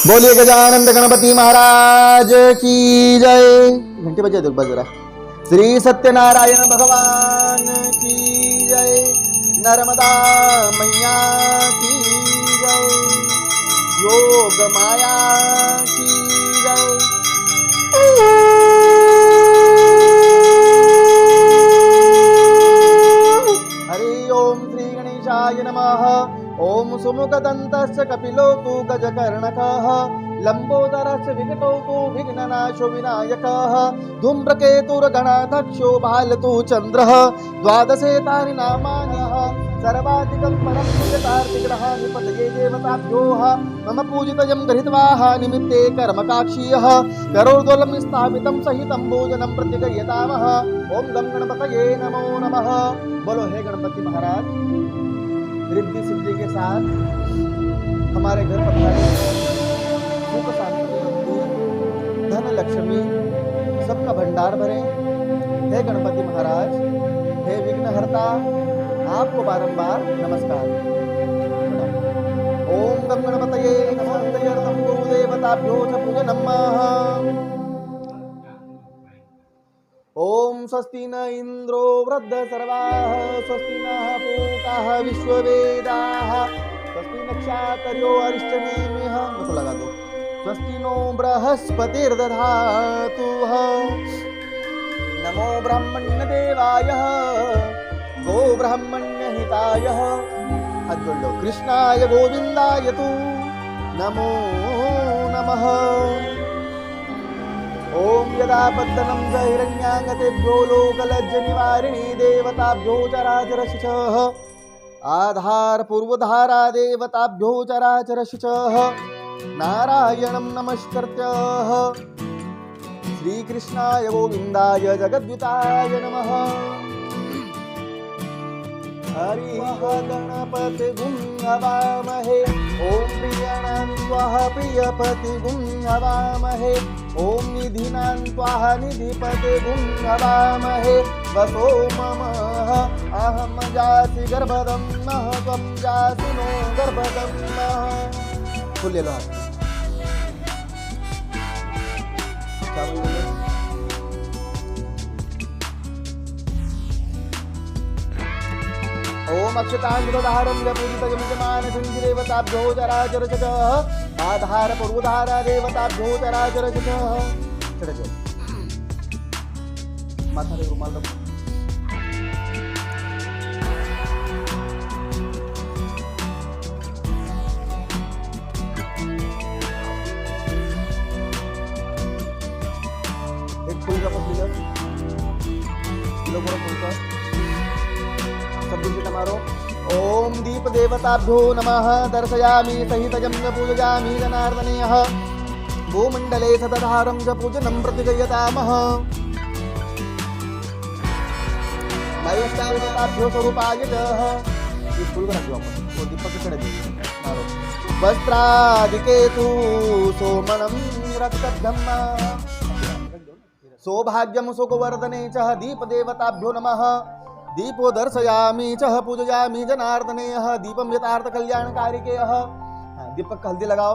बोलिए गजानंद गणपति महाराज की जय। घंटे बजे दो बज रहा। श्री सत्यनारायण भगवान की जय। नर्मदा मैया की जय। योग माया की जय। हरि ओम श्री गणेशाय नमः। ओम सुमुखदन्तस्य कपिलो तु गजकर्णकः लंबोदरस्य विकटो तु विघ्ननाशो विनायकः धूम्रकेतुर्गणाध्यक्षो भालतु चन्द्रः द्वादशेतानि नामानि सर्वाधिकं परं पूजतार्तिग्रहाणि पतये देवताभ्योः मम पूजितयं गृहीत्वाः निमित्ते कर्मकाक्षीयः करोर्द्वलं स्थापितं सहितं भोजनं प्रतिगयतामः। ओम गं गणपतये नमो नमः। बोलो हे गणपति महाराज, रिद्धि सिद्धि के साथ हमारे घर पधारे। सुख शांति धन लक्ष्मी सबका भंडार भरे। हे गणपति महाराज, हे विघ्नहर्ता, आपको बारंबार नमस्कार। ओम गं गणपतये नमः। गुरुदेवताभ्यो च पूजनम्। ओम स्वस्ति न इंद्रो वृद्धसर्वाः स्वस्ति नः पूकाः विश्ववेदाः स्वस्ति नक्षत्रो अरिष्टनेमिः। मतलब लगा दो। स्वस्ति नो बृहस्पतिर्दधातु। नमो ब्रह्मण्य देवाय गो ब्रह्मण्य हिताय हाथ जोड़ लो कृष्णाय गोविंदाय तु नमो नमः। ओम यदा पद्मनं च हिरण्याङ्गतेभ्यो लोकलज्जनिवारिणी देवताभ्यो चराचरशुचः आधार पूर्वधारा देवताभ्यो चराचरशुचः नारायणं नमस्कृत्य श्रीकृष्णाय गोविन्दाय जगद्विताय नमः। हरि गणपतिगुं हवामहे ओम प्रियाणां त्वाः प्रियपतिगुं हवामहे ओम निधिनां त्वाः निधिपतिगुं हवामहे। वसो मम अहं जासि गर्भदम्नः त्वं जासि नो गर्भदम्नः। फुल ले लो हाथ। ओम अक्षतांगुधारं पूजितयमिजमानसंदेवताभ्यो चराचरशतः आधार पूर्वधारा देवताभ्यो चराचरशतः। चढ़ जाओ माथा पे रुमाल रखो। एक फूल का पत्ती लो पूरा फूल का मारो। ओम दीप देवताभ्यो नमः। दर्शयामि सहितं च पूजयामि जनार्दनेः भूमण्डले सतधारं च पूजनं प्रतिगयतामः। देवताभ्यो स्वरूपाय च ये फूल का रखो अपन वो दीपक के चढ़े मारो। वस्त्रादिकेतु सोमनं रक्तधम्म सौभाग्यं सुखवर्धने च दीप देवताभ्यो नमः। दीपो दर्शयामि च पूजयामि जनार्दनेः दीपं यथार्थ कल्याणकारिकेः। दीपक का हल्दी लगाओ।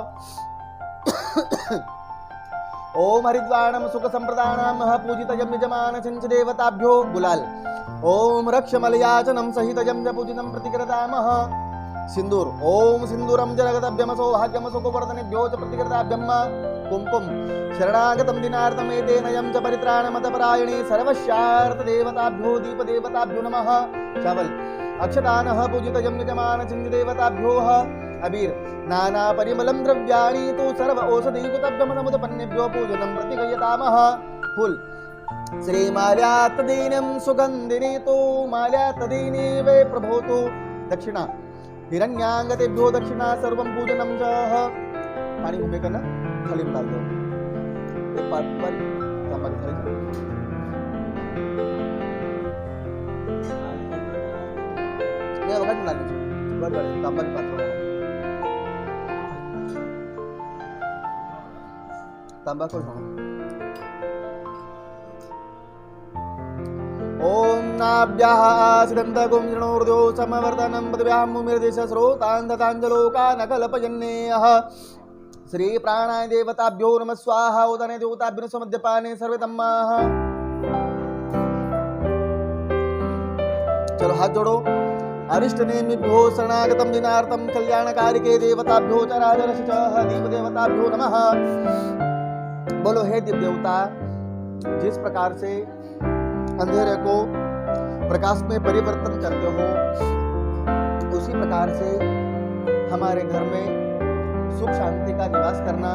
ओम हरिद्वाणं सुख संप्रदानां पूजितयं यजमानसंच देवताभ्यो गुलाल। ओम रक्षमलयाचनं सहितयं च पूजितं प्रतिकृतामः। सिंदूर ओम सिंदूरं जगदभ्यं सौभाग्यं सुखवर्धनेभ्यो च प्रतिकृताभ्यं कुमकुम शरणागतं दिनार्थमेतेन यं च परित्राणमतपरायणे सर्वस्यार्थ देवताभ्यो दीप देवताभ्यो नमः। चावल अक्षतानः पूजितयं यजमानसंच देवताभ्यो अबीर नाना परिमलं द्रव्याणि तु सर्व औषधीकृतभ्यं नमुदपन्नेभ्यो पूजनं प्रतिगयतामः। फूल श्रीमाल्यात्तदीनं सुगन्धिनी तु माल्यात्तदीनी वे प्रभोतु। दक्षिणा हिरण्याङ्गतेभ्यो दक्षिणा सर्वं पूजनं च। पानी घूमे करना थाली में डाल दो। एक बार तांबा की थाली ये वक्त में डालनी चाहिए। बस तांबा की पात्र तांबा को ओम नाभ्याः आश्रितगुं शृणोर्दो समवर्धनं पदव्यां मुमिर्दिश स्रोतान् दताञ्जलोकान् कल्पयन्नेयः श्री प्राणाय देवताभ्यो नमः स्वाहा। उदने देवताभ्यो समद्यपाने सर्वे तम्माः। चलो हाथ जोड़ो। अरिष्ट नेमिभ्यो शरणागतम दिनार्थम कल्याणकारिके देवताभ्यो चराचरश्च दीप देवताभ्यो नमः। बोलो हे दीप देवता, जिस प्रकार से अंधेरे को प्रकाश में परिवर्तन करते हो, उसी प्रकार से हमारे घर में सुख शांति का निवास करना।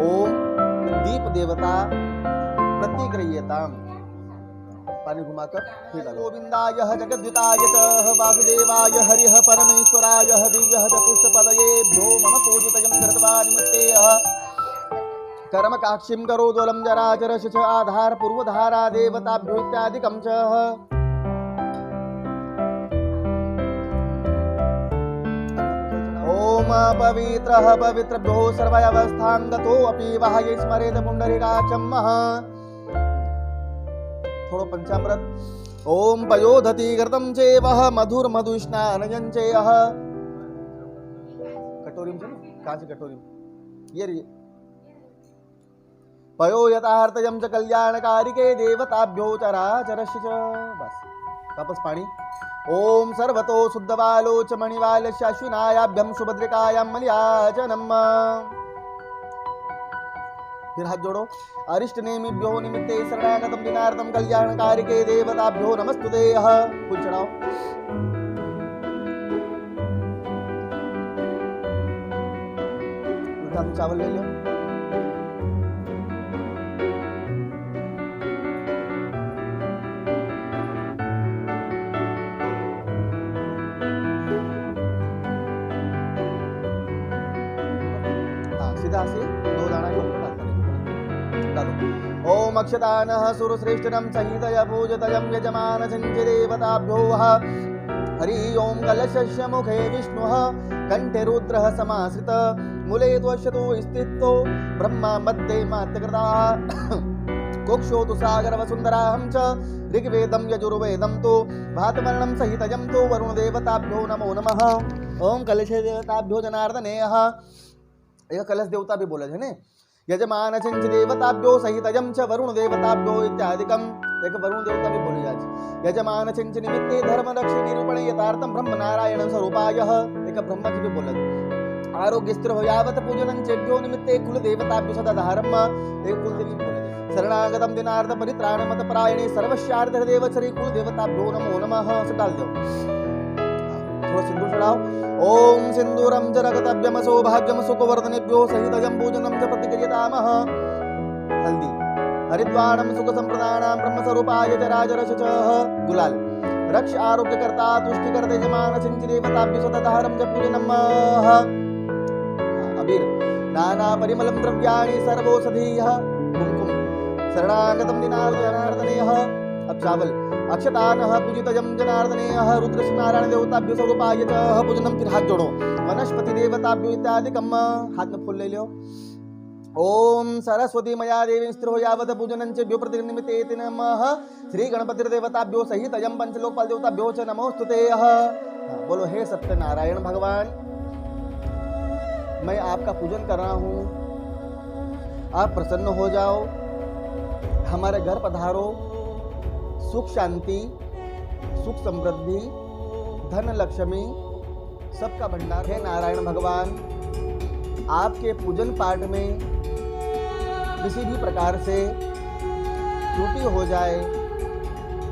ओम दीप देवता प्रतिगृह्यताम्। पानी घुमाकर फिर गोविंदाय जगद्विताय च वासुदेवाय हरिः परमेश्वराय दिव्यः चतुष्टपदयेभ्यो मम पूजितयं धृत्वा निमित्तेः कर्मकाक्षिं करोदोलं जराचरश्च च आधार पूर्वधारा देवताभ्यो इत्यादिकं च। ओम पवित्रः पवित्रभ्यो सर्ववस्थां गतोऽपि वः ये स्मरेत पुण्डरीकाक्षं थोड़ो पंचामृत। ओम पयोधति घृतं चेवः मधुर मधुस्नानयं चेयः। कटोरी में कहाँ से कटोरी में ये रही। पयो यथार्थयं च कल्याणकारिके देवताभ्यो चराचरश्च च। बस वापस पानी। ओम सर्वतो शुद्धवालो च मणिवालस्य अश्विनायाभ्यं सुभद्रिकायां मलयाचनम्। फिर हाथ जोड़ो। अरिष्ट नेमिभ्यो निमित्ते शरणागतम दिनार्थम कल्याणकारिके देवताभ्यो नमस्तुते। फूल चढ़ाओ। उल्टा चावल ले लो। हाँ सीधा से दो दाना ओम अक्षतानः सुरश्रेष्ठनं संहितया पूजतयं यजमान संचि देवताभ्यो हरि ओम कलशस्य मुखे विष्णुः कंठे रुद्रः समाश्रित मूले त्वशतो स्थितो ब्रह्मा मध्ये मात्यकृताः कोक्षो तु सागर वसुंधराहं च ऋग्वेदं यजुर्वेदं तु भातवर्णं सहितयं तु वरुण देवताभ्यो नमो नमः। ओम कलश देवताभ्यो जनार्दनेः। यह कलश देवता भी बोला है ने। यजमान चंच देवताभ्यो सहितयं च वरुण देवताभ्यो इत्यादिकम्। एक वरुण देवता भी बोली आज। यजमान चंच निमित्ते धर्म रक्ष निरूपणे यथार्थं ब्रह्म नारायण स्वरूपायः। एक ब्रह्मा जी भी बोला। आरोग्य स्थिर हो यावत पूजनं चेभ्यो निमित्ते कुल देवताभ्यो सदा धारम्। एक कुल देवी बोले। शरणागतम दिनार्थ परित्राण मत परायणे सर्वस्यार्थ देव श्री कुल देवताभ्यो नमो नमः। सब डाल दो। थोड़ा सिंदूर चढ़ाओ। ओम सिंदूरं च रक्तभ्यं सौभाग्यं सुखवर्धनेभ्यो सहितयं पूजनं च प्रतिक्रियतामः। हल्दी हरिद्वारं सुख संप्रदानां ब्रह्मस्वरूपाय चराचरश्च च गुलाल रक्ष आरोग्यकर्ता तुष्टिकर्ता यजमान सिंच देवताभ्यो सततहरं च पूजनम्। अबीर नाना परिमलं द्रव्याणि सर्वौषधीयः कुंकुम शरणागतं जनार्दनेः। अब चावल अक्षतानः पूजितयं जनार्दनेः रुद्रस्य नारायण देवताभ्यो स्वरूपाय च पूजनं। फिर हाथ जोड़ो। वनस्पति देवताभ्यो इत्यादिकम्। हाथ में फूल ले लो। ओम सरस्वती मया देवी स्थिरो यावत पूजनं च प्रतिनिमित्ते नमः। श्री गणपति देवताभ्यो सहितयं पंचलोकपाल देवताभ्यो च नमोस्तुते। बोलो हे सत्यनारायण भगवान, मैं आपका पूजन कर रहा हूँ, आप प्रसन्न हो जाओ, हमारे घर पधारो, सुख शांति सुख समृद्धि धन लक्ष्मी सबका भंडार। हे नारायण भगवान, आपके पूजन पाठ में किसी भी प्रकार से त्रुटि हो जाए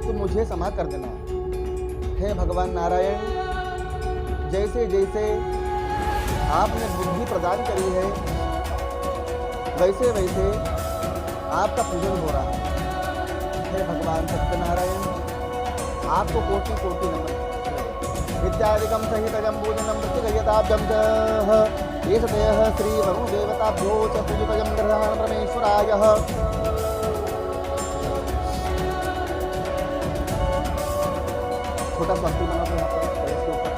तो मुझे क्षमा कर देना। हे भगवान नारायण, जैसे जैसे आपने बुद्धि प्रदान करी है वैसे वैसे आपका पूजन हो रहा है। हे भगवान सत्यनारायण, आपको कोटि कोटि नमन। इत्यादिकं सहितयं पूजनं प्रतिगयताभ्यं च एषतेः श्री वरुण देवताभ्यो च पूजितयं ग्रहाण परमेश्वरायः। छोटा स्वस्ति बनाओ यहाँ पर इसके ऊपर।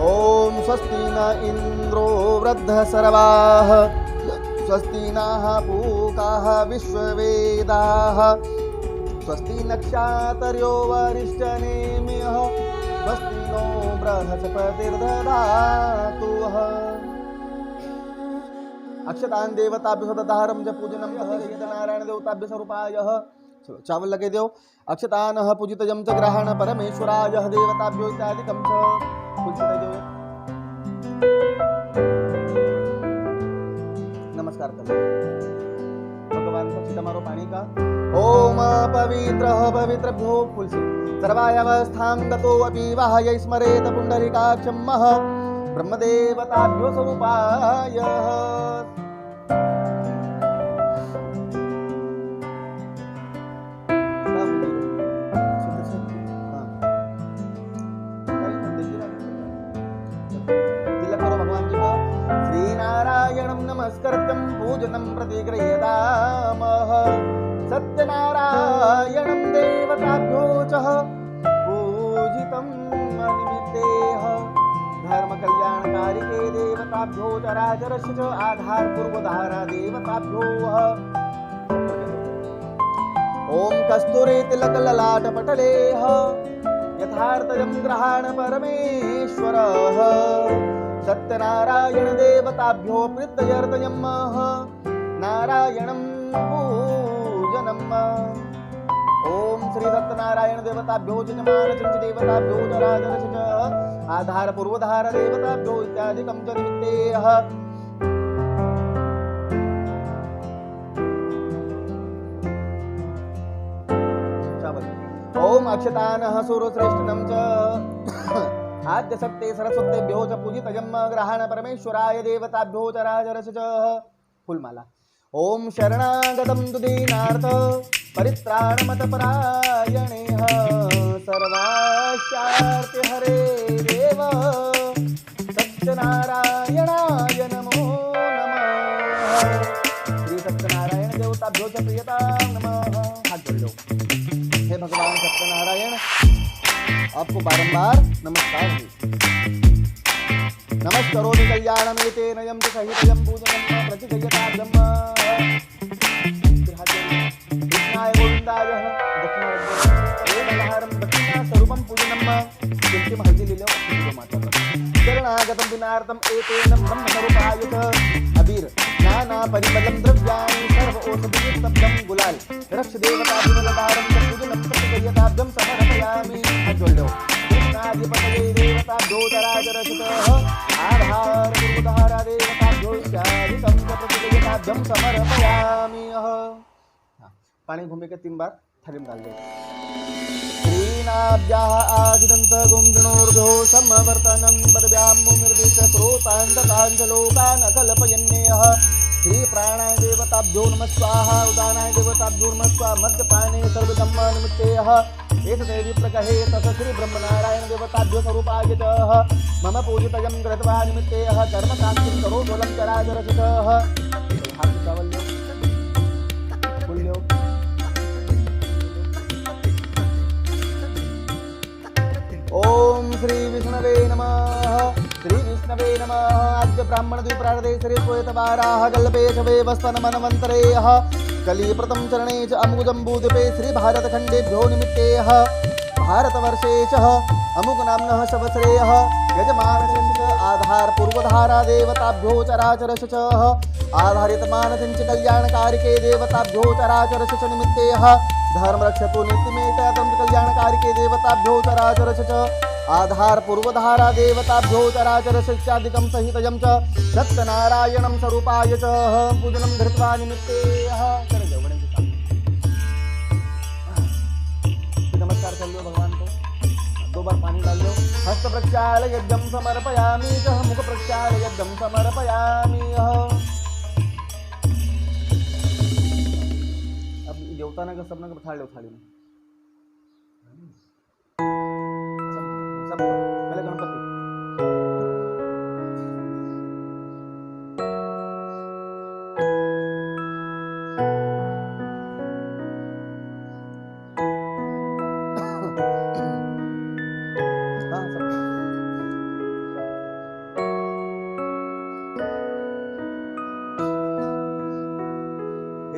ओम स्वस्ति न इंद्रो वृद्धः सर्वाः स्वस्ति नः पूकाः विश्ववेदाः स्वस्ति नक्षत्रो वरिष्ठनेमिः स्वस्ति नो बृहस्पतिर्दधातु। अक्षतान देवताभ्यो दधारम च पूजनम नारायण देवताभ्य स्वरूपाय। चलो चावल लगे दो। अक्षतान पूजितजम च ग्रहण परमेश्वराय देवताभ्यो इत्यादिकम च पूजित दो। नमस्कार करो भगवान को चितमारो पानी का। ओम पवित्र पवित्रभ्यो फुलसी सर्वावस्थां गतो अपि वाहय स्मरेत पुंडरीकाक्षं मह ब्रह्मदेवताभ्यो स्वरूपाय। नमस्कृत्यं पूजनं प्रतिगृह्यतामः सत्यनारायणं देवताभ्यो च पूजितं निमित्तेह धर्मकल्याणकारिके देवताभ्यो चराचरस्य च आधार पूर्वधारा देवताभ्यो। ओम कस्तूरी तिलक ललाट पटलेह यथार्थजं ग्रहाण परमेश्वरः सत्यनारायण देवताभ्यो प्रीत्यर्थयं नारायणं पूजनम्। ओम श्री सत्यनारायण देवताभ्यो यजमान चिंच देवताभ्यो चराचरस्य च आधार पूर्वधार देवताभ्यो इत्यादिकं च निमित्तेह। ओम अक्षतानः सूर्यश्रेष्ठनं च आद्य सत्ते सरस्वतेभ्यो च पूजितजं ग्रहण परमेश्वराय देवताभ्यो चराचरस्य च फूलमाला। ओम शरणागतं दुदीनार्थ परित्राणमतपरायणेह सर्वाशार्ति हरे देव सत्यनारायणाय नमो नमः। श्री सत्यनारायण देवताभ्यो च प्रियतां नमः। हाथ जोड़ लो। हे भगवान सत्यनारायण आपको बारंबार नमस्कार है। नमस्करोमि कल्याणमेतेन यं च सहितं पूजनं प्रतिगयताभ्यं कृष्णाय गोविन्दाय दक्षिणाहारं दक्षिणास्वरूपं पूजनं किंचित् हल्दी ले लो माता शरणागतं दिनार्थम् एतेन ब्रह्मस्वरूपाय च अबीर नाना परिमलं द्रव्याणि सर्व औषधियुक्तं गुलाल रक्ष देवताभिमलधारं च पूजनं प्रतिगयताभ्यं समर्पयामि। जोड़ो कृष्णाधिपतये देवताभ्यो चराचरस्य आधार पूर्वधारा देवताभ्यो इत्यादिकं च प्रतिगयताभ्यं समर्पयामि। पानी घूमे के 3 बार थाली में डाल दो। श्रीनाभ्याः आदिदन्त गुंजनोर्भ्यो समवर्तनं पदव्यां मुनिर्देश स्रोतान्तकाञ्च लोकान् अकल्पयन्नेह। श्री प्राणाय देवताभ्यो नमः स्वाहा उदानाय देवताभ्यो नमः स्वाहा मद्यपाने सर्वधम्म निमित्तेह एतते विप्रकहे तथ श्री ब्रह्मनारायण देवताभ्यो स्वरूपाय च मम पूजितयं कृत्वा निमित्तेह कर्मकान्तिं करोदोलं चराचरस्य च। ओम श्री विष्णवे नमः। श्री विष्णवे नमः। आद्य ब्राह्मण द्विप्रारदे श्री श्वेतवाराह कल्पे शवे वस्तनमन्वन्तरेः कलिप्रथम चरणे च अमुकजम्बूद्वीपे श्री भारतखण्डेभ्यो निमित्तेः भारतवर्षे च अमुकनाम्नः संवत्सरेः यजमानस्य आधार पूर्वधारा देवताभ्यो चराचरस्य च आधारितमानसिंच कल्याणकारिके देवताभ्यो चराचरस्य च निमित्तेः धर्म रक्षतु नित्यमेततं कल्याणकारिके देवताभ्यो चराचरस्य च आधार पूर्वधारा देवताभ्यो चराचरस्य इत्यादिकं सहितं च सत्यनारायणं स्वरूपाय च पूजनं धृत्वा निमित्तेः। नमस्कार कर लो भगवान को। 2 बार पानी डाल लो। हस्त प्रक्षाल यज्ञं समर्पयामि च मुख प्रक्षाल यज्ञं समर्पयामि। अब देवता ने का सबने बिठा लो थाली में। सब पहले गणपति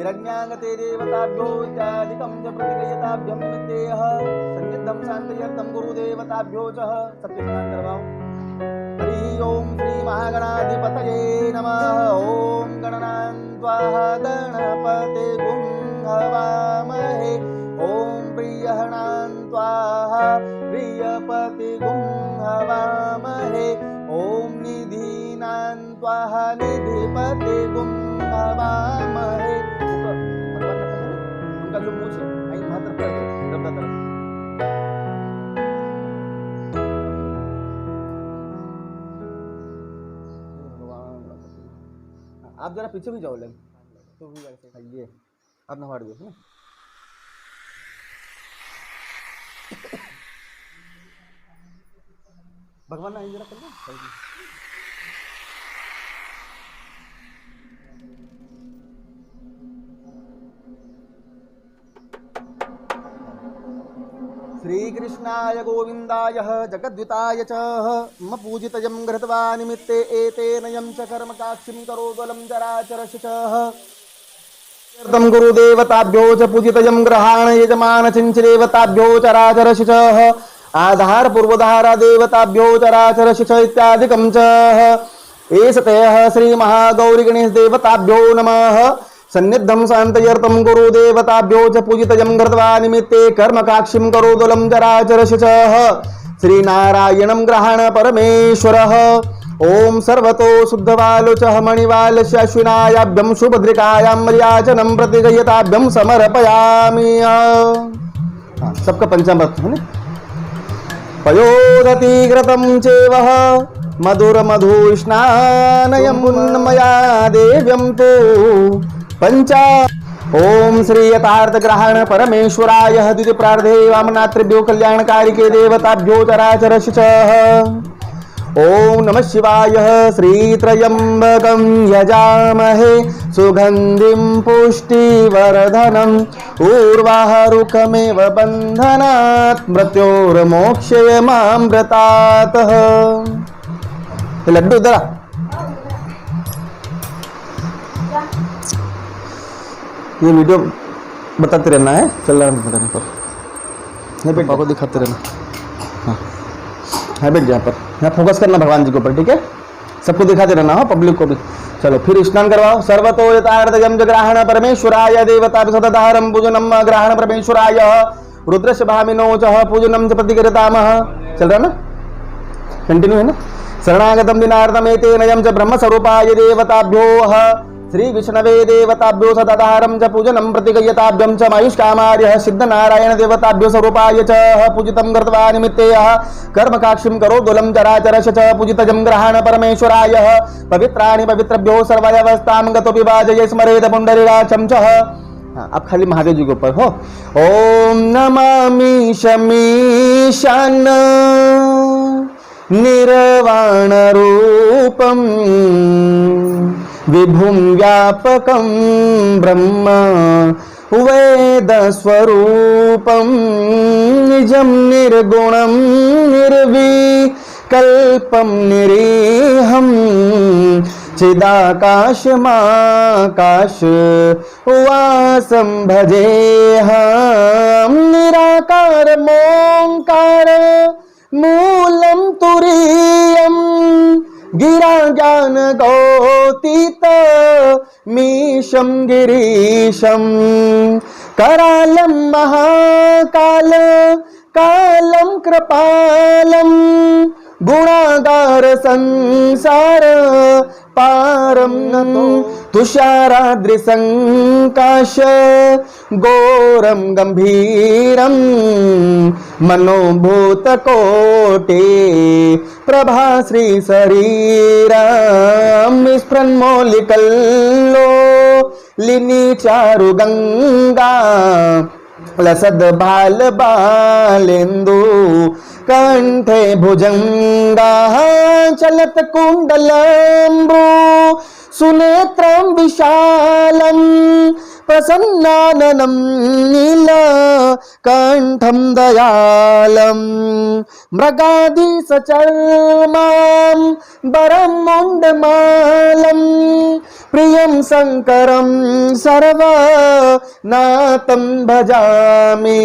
हिरण्यागते देवताभ्यो इत्यादिकं च प्रतिगयताभ्यं निमित्तेयः सन्निद्धं शान्तयर्थं गुरुदेवताभ्यो च सत्यस्नान करवाओ। हरि ओम श्री महागणाधिपतये नमः। ओम गणनां त्वा गणपते गुं हवामहे। ओम प्रियहणां त्वा प्रियपते गुं हवामहे। ओम निधीनां त्वा निधिपते गुं हवामहे। उनका जो मूछ है आई मात्र कर रब्बा तरफ। आप जरा पीछे भी जाओ, लग तो भी ये आप नहा दो ना। भगवान आई जरा कर लो। श्रीकृष्णाय गोविन्दाय जगद्विताय च मम पूजितयं घृत्वा निमित्ते एतेन यं च कर्म काक्षिं करोद्वलं चराचरशिचः तं गुरुदेवताभ्यो च पूजितयं ग्रहाण यजमान चिञ्चदेवताभ्यो चराचरशिचः आधार पूर्वधारा देवताभ्यो चराचरशिच इत्यादिकं च एषतयः श्रीमहागौरीगणेश देवताभ्यो नमः। सन्निद्धं शान्तयर्थं गुरुदेवताभ्यो च पूजितयं घृत्वा निमित्ते कर्मकाक्षिं करोद्वलं चराचरशिचः श्रीनारायणं ग्रहाण परमेश्वरः। ओम सर्वतो शुद्धवालोचः मणिवालस्याश्विनायाभ्यं शुभद्रिकायां मर्याचनं प्रतिगयताभ्यं समर्पयामि। सबका पंचामृत है ना। पयोदति घृतं चेवः मधुरमधुष्णानयं मया देव्यं तु पंचा। ओम श्री यथार्थ ग्रहण परमेश्वराय द्वितीय प्रार्थे वामनात्रिभ्यो कल्याणकारिके देवताभ्यो चराचरशिचः। ओम नमः शिवाय। श्रीत्रयंबकं यजामहे सुगंधिं पुष्टिवर्धनम् उर्वारुकमेव बन्धनात् मृत्योर्मोक्षयमामृतात्। लड्डू दरा ये वीडियो बताते रहना है, चल रहा है बताने पर नहीं बेटा को दिखाते रहना। हाँ है बैठ यहाँ पर, यहाँ फोकस करना भगवान जी के ऊपर, ठीक है। सबको दिखाते रहना हो, पब्लिक को भी। चलो फिर स्नान करवाओ। सर्वतो यथार्थयं ग्रहण परमेश्वराय देवता सतधारं पूजनम ग्रहण परमेश्वराय रुद्रस्य भामिनो च पूजनम च प्रतिकृतामः। चल रहा ना, कंटिन्यू है ना। शरणागतं दिनार्थमेतेन यं च ब्रह्मस्वरूपाय देवताभ्यो श्री विष्णवे देवताभ्यो सदाधारं च पूजनं प्रतिगयताभ्यं च मायुष्कामार्यः सिद्धनारायण देवताभ्यो स्वरूपाय च पूजितं कृत्वा निमित्ते कर्मकाक्षिं करोद्वलं चराचरश च पूजितजं ग्रहाण परमेश्वराय पवित्राणि पवित्रभ्यो सर्वावस्थां गतोऽपि वाजये स्मरेत पुण्डरीकाक्षं च। अब खाली महादेव जी के ऊपर हो। ओम नमामि शमीशान निर्वाण रूपम विभुं व्यापकं ब्रह्म वेदस्वरूपं निजं निर्गुणं निर्विकल्पं निरीहं चिदाकाशमाकाश वासं भजेऽहं निराकार मोङ्कार मूलं तुरीयम् गिरा ज्ञान गौतीत मीशं गिरीशं करालं महाकाल कालं कृपालं गुणागार संसार पारं तुषाराद्रिसंकाश घोरं गंभीरं मनोभूतकोटे प्रभाश्री शरीरं स्फुरन्मौलिकल्लो लिनि चारु गंगा लसद बाल बालेन्दु कंठे भुजंगा चलत कुंडलम्बु सुनेत्रं विशालं प्रसन्नाननं नील कंठं दयालं मृगादि सचर्मां वरं मुण्डमालं प्रियं शङ्करं सर्वनाथं भजामि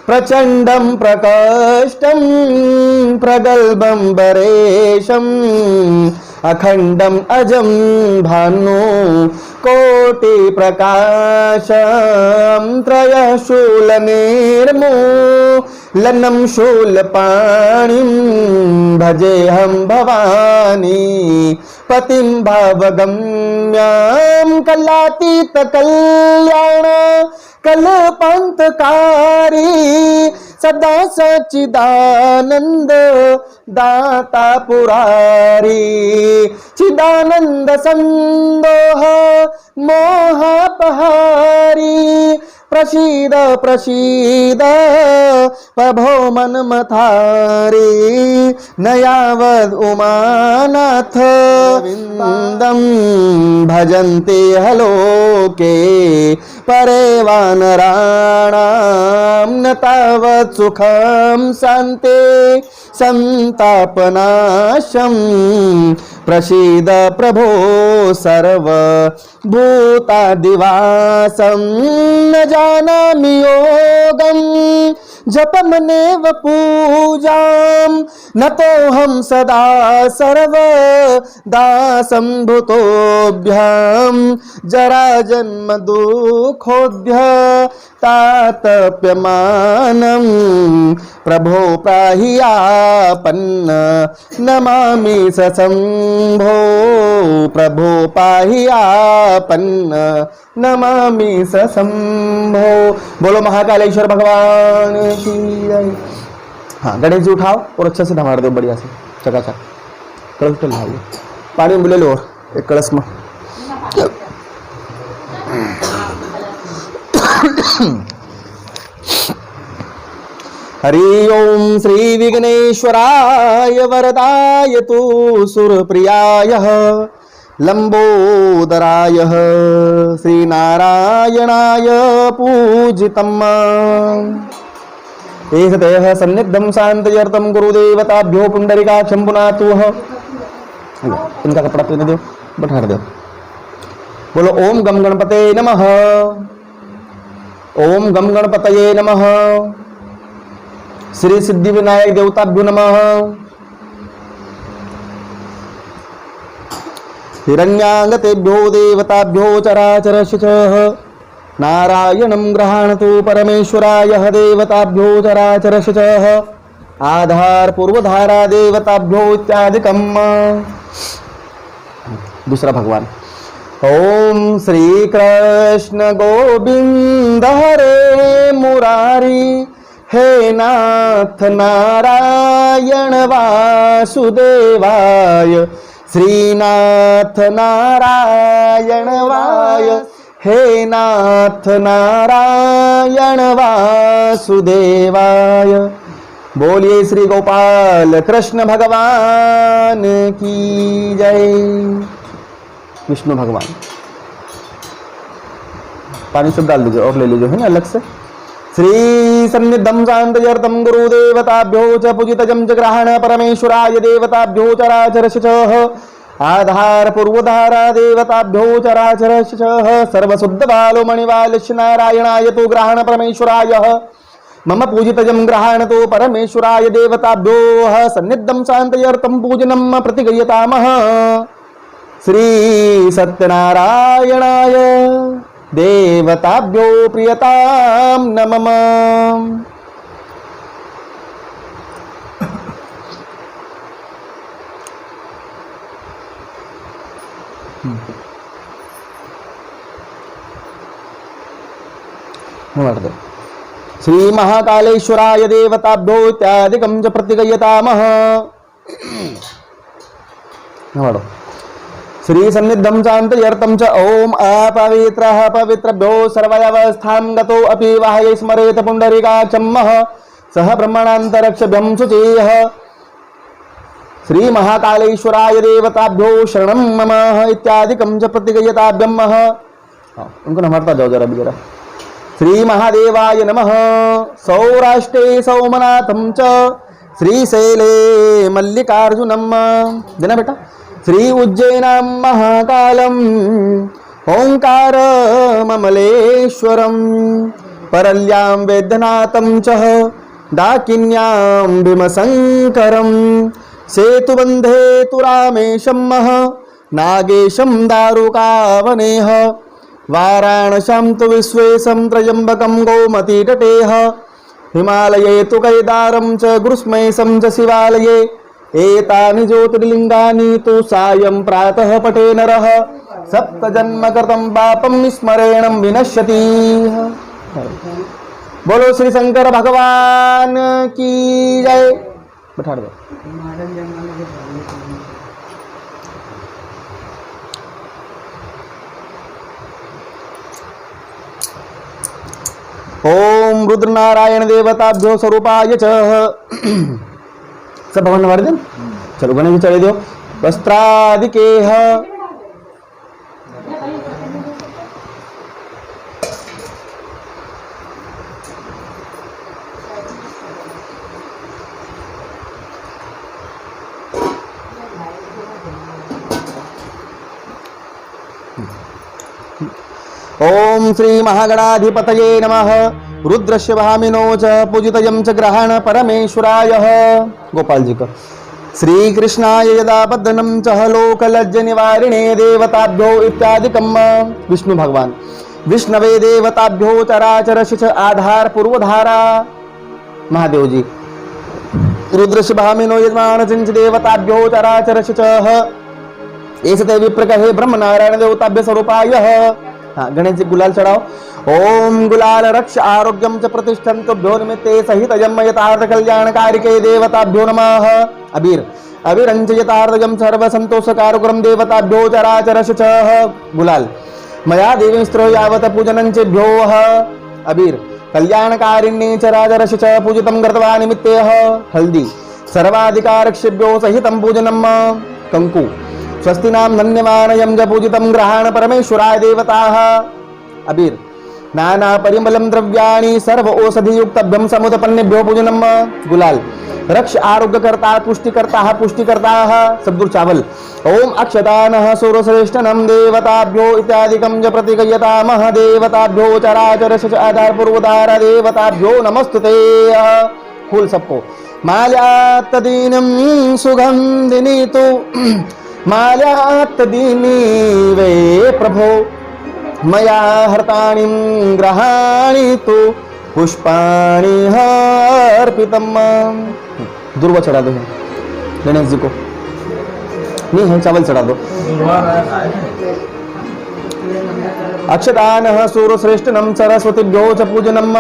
प्रचण्डं प्रकष्टं प्रगल्भं वरेशम् अखण्डम् अजं भानु कोटिप्रकाशं त्रयशूलनिर्मूलनं शूलपाणिं भजेऽहं भवानी पतिं भावगम्यां कलातीतकल्याण कल्पान्तकारी सदा सच्चिदानंद दाता पुरारी चिदानंद संदोह मोहपहारी प्रसीद प्रसीद प्रभो मनमथारी नयावद उमानाथ विन्दं भजन्ते हलोके परे वानराणां न तावत् सुखं शान्ते संतापनाशं प्रसीद प्रभो सर्वभूतादिवासं न जानामि योगं जपमनेव पूजां नतोऽहं सदा सर्वदा संभूतोऽभ्यां जराजन्म दुःखोऽध्य तातप्यमानं प्रभो पाहियापन्न नमामि सशम्भो प्रभो पाहियापन्न नमामि सशम्भो। बोलो महाकालेश्वर भगवान की जय। हाँ, गणेश जी उठाओ और अच्छे से धमाड़ दो बढ़िया से चकाचक। कलश तो ला लो, पानी में ले लो और एक कलश में। हरि ओम श्री विघ्नेश्वराय वरदाय तु सुरप्रियाय लंबोदराय श्रीनारायणाय पूजितम् एषदेह सन्निधं शांतयर्थं गुरुदेवताभ्यो पुंडरीकाक्षं पुनातुः। इनका कपड़ा पहने दो, बैठा दो। बोलो ओम गम गणपते नमः, ओम गम गणपतये नमः, श्री सिद्धि विनायक देवताभ्यो नमः। हिरण्यागतेभ्यो देवताभ्यो चराचरशुचः नारायणं गृहाणतु परमेश्वराय देवताभ्यो चराचरशुचः आधार पूर्वधारा देवताभ्यो इत्यादिकम्। दूसरा भगवान ओम श्री कृष्ण गोविंद हरे मुरारी हे नाथ नारायण वासुदेवाय श्रीनाथ नारायण वाय हे नाथ नारायण वासुदेवाय। बोलिए श्री गोपाल कृष्ण भगवान की जय। विष्णु भगवान पानी सब डाल दीजिए और ले लीजिए है ना अलग से। श्री सन्निधं शांतयर्थं गुरुदेवताभ्यो च पूजितजं च ग्रहण परमेश्वराय देवताभ्यो चराचरशुचः आधार पूर्वधारा देवताभ्यो चराचरशुचः सर्वशुद्ध बालो मणिवालस्य नारायणाय तु ग्रहण परमेश्वराय मम पूजितजं ग्रहण तु परमेश्वराय देवताभ्यो सन्निधं शांतयर्थं पूजनं प्रतिगयतामः श्री सत्यनारायणाय देवताभ्यो प्रियतां नमः। श्री महाकालेश्वराय देवताभ्यो इत्यादिकं च प्रतिगयतामः। श्री सन्निधं शांतयर्थं च ओम अपवित्रः पवित्रभ्यो सर्ववस्थां गतो अपि वाहये स्मरेत पुंडरीकाक्षं सह ब्रह्मणान्तरक्षभ्यं शुचेः। श्री महाकालेश्वराय देवताभ्यो शरणं मम इत्यादिकं च प्रतिगयताभ्यं। उनको नमस्ता जाओ जरा भी जरा। श्री महादेवाय नमः। सौराष्ट्रे सौमनाथं च श्रीशैले मल्लिकार्जुनं देना बेटा श्री उज्जैनां महाकालम् ओंकारममलेश्वरं परल्यां वैद्यनाथं च डाकिन्यां भीमशङ्करं सेतुबन्धे तु रामेशं नागेशं दारुकावनेह वाराणस्यां तु विश्वेशं त्र्यम्बकं गोमतीतटेः हिमालये तु कैदारं च गुरुस्मैशं च शिवालये एतानि ज्योतिर्लिङ्गानि तु सायं प्रातः पठे नरः सप्तजन्मकृतं पापं स्मरेणं विनश्यति। बोलो श्री शंकर भगवान की जय। बैठा दो। ओम रुद्रनारायण देवताभ्यो स्वरूपाय च। सब भगवान हमारे दिन चलो गणेश चले दो। वस्त्रादिकेह ओम श्री महागणाधिपतये नमः। रुद्रस्य भामिनो च पूजितयं च ग्रहण परमेश्वराय। गोपाल जी का श्री कृष्णाय यदा बद्धनं च लोकलज्ज निवारिणे देवताभ्यो इत्यादिकं विष्णु भगवान विष्णवे देवताभ्यो चराचरस्य च आधार पूर्वधारा महादेव जी। रुद्रस्य भामिनो यजमान चिंच देवताभ्यो चराचरस्य च एसते विप्रकहे ब्रह्म नारायण देवताभ्य स्वरूपाय। हाँ गणेश जी गुलाल चढ़ाओ। ओम गुलाल रक्ष आरोग्यम च प्रतिष्ठन्तुभ्यो निमित्ते सहित यम यथार्थ कल्याणकारिके देवताभ्यो नमः। अबीर अबीरंच यथार्थजम सर्व संतोषकारकरम देवताभ्यो चराचरस्य च गुलाल मया देवी स्त्रो यावत पूजनंचेभ्यो अबीर कल्याणकारिण्ये चराचरस्य च पूजितं कृत्वा निमित्ते हल्दी सर्वाधिकारक्षेभ्यो सहितं पूजनम कंकु स्वस्ति नाम धन्यवानयं च पूजितं ग्रहाण परमेश्वराय देवताः। अबीर नाना परिमलं द्रव्याणि सर्व औषधियुक्तभ्यं समुत्पन्नेभ्यो पूजनम गुलाल रक्ष आरोग्यकर्ता पुष्टिकर्ता पुष्टिकर्ता सद्गुरु चावल। ओम अक्षदानः सूरश्रेष्ठनं देवताभ्यो इत्यादिकं च प्रतिगयतामः देवताभ्यो चराचरस्य च आधार पूर्वधार देवताभ्यो नमस्तुते। फूल सबको माल्यात्तदीनं सुगन्धिनी तु माल्यात्तदीनी वे प्रभो मया हर्तानि ग्रहाणि तु पुष्पाणि अर्पितम्। दुर्वा चढ़ा दो गणेश जी को। नहीं है चावल चढ़ा दो। अक्षदानः सूरश्रेष्ठनं सरस्वतीभ्यो च पूजनम्।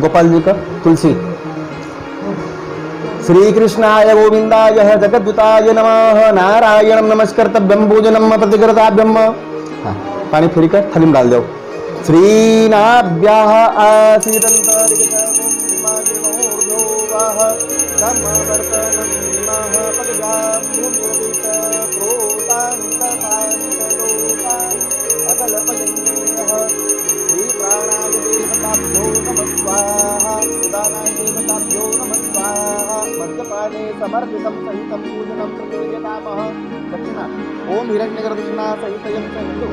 गोपाल जी का तुलसी। श्री कृष्णाय गोविंदाय जगद्दूताय नमः। नारायणं नमस्कर्तव्यं पूजनं प्रतिकृताभ्यं। हाँ पानी फिर कर थाली में डाल दो। श्रीनाभ्याः आसीदन्तरिगतगुम्माग्रहोर्ध्योगाः समवर्तनन्नाः पदगां भूमिरवितप्रोतान्तपान्तलोकान् अकल्पयन्यः। श्रीप्राणाय देवताभ्यो नमः स्वाहा। सुदानाय देवताभ्यो नमः स्वाहा। मद्यपाने समर्पितं सहितं पूजनं प्रतिगयतामः। दक्षिणा ओम हिरण्यगर्भदक्षिणा सहितं च हिन्दु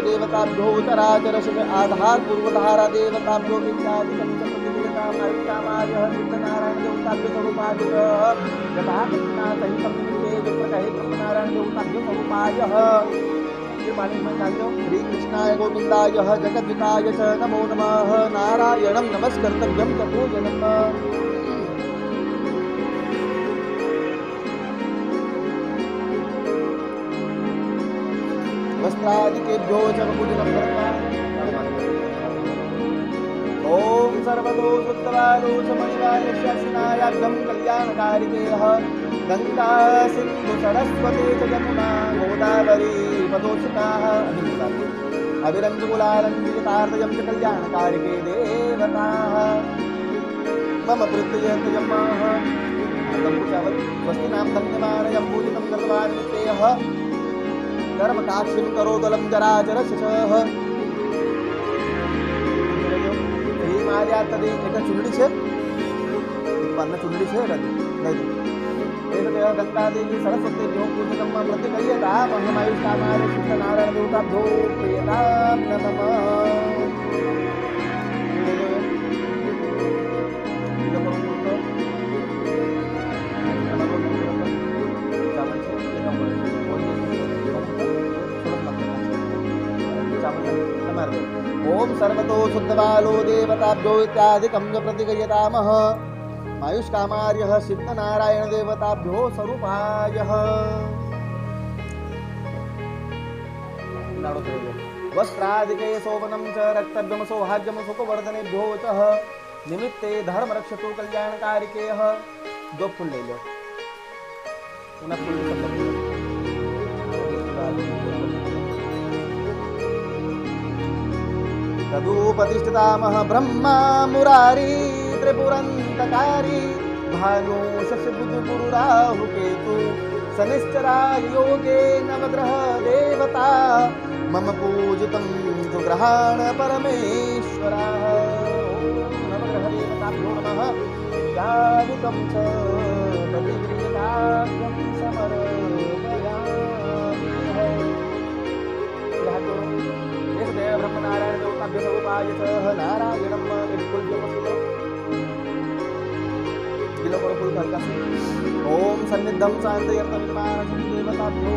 देवताभ्यो चराचरस्य च आधार पूर्वधारा देवताभ्यो इत्यादिकं च प्रतिगयताम्। अरिष्टामायः सिद्धनारायण देवताभ्यो स्वरूपाय यथा दक्षिणा सहितं निमित्ते विप्रकहे ब्रह्मनारायण देवताभ्यो स्वरूपाय। पानी में डाल दो। श्री कृष्णाय गोविंदाय जगद्दूताय च नमो नमः। नारायणं नमस्कर्तव्यं च पूजनम्। वस्त्रादिकेभ्यो च पूजनं कृत्वा ओम सर्वदोषोत्तरालोचमणिवालशासिनायाभ्यं कल्याणकारिकेः गंगा सिंधु सरस्वती च यमुना गोदावरी पदोषिताः अभिरञ्जकुलालञ्जितार्थयं च कल्याणकारिके देवताः मम प्रत्ययन्तयमाः। स्वस्ति नाम धन्यवानयं पूजितं कृत्वा नित्यः कर्मकाक्षिं करोदलं चराचरस्य च। हिमालयात्तदे एक चुनड़ी छे बांधना चुंडी से गंगा देवी सरस्वती भ्यो पूजनम प्रतिक्रियता महामायुष्कामाय शुद्ध नारायण देवताभ्यो प्रियतां नमः। ओम सर्वतो शुद्धवालो देवताभ्यो इत्यादिकं च प्रतिगयतामः मायुष्कामार्यः सिद्धनारायण देवताभ्यो स्वरूपायः। वस्त्रादिके शोभनं च रक्तव्यं सौभाग्यं सुखवर्धनेभ्यो च निमित्ते धर्म रक्षतु कल्याणकारिकेः। दो फूल ले लो, उन्हें फूल तदुपतिष्ठितामः ब्रह्मा मुरारी त्रिपुरन्तकारी भानु शशिबुधगुरुराहुकेतु शनिश्चरा योगे नवग्रह देवता मम पूजितं सुग्रहाण परमेश्वराः। नवग्रह देवताभ्यो नमः। यादिकं च प्रतिगृह्यतां ब्रह्मनारायण देवताभ्यो स्वरूपाय च नारायणं ओम सन्निधं शांतयर्तं विमानं देवताभ्यो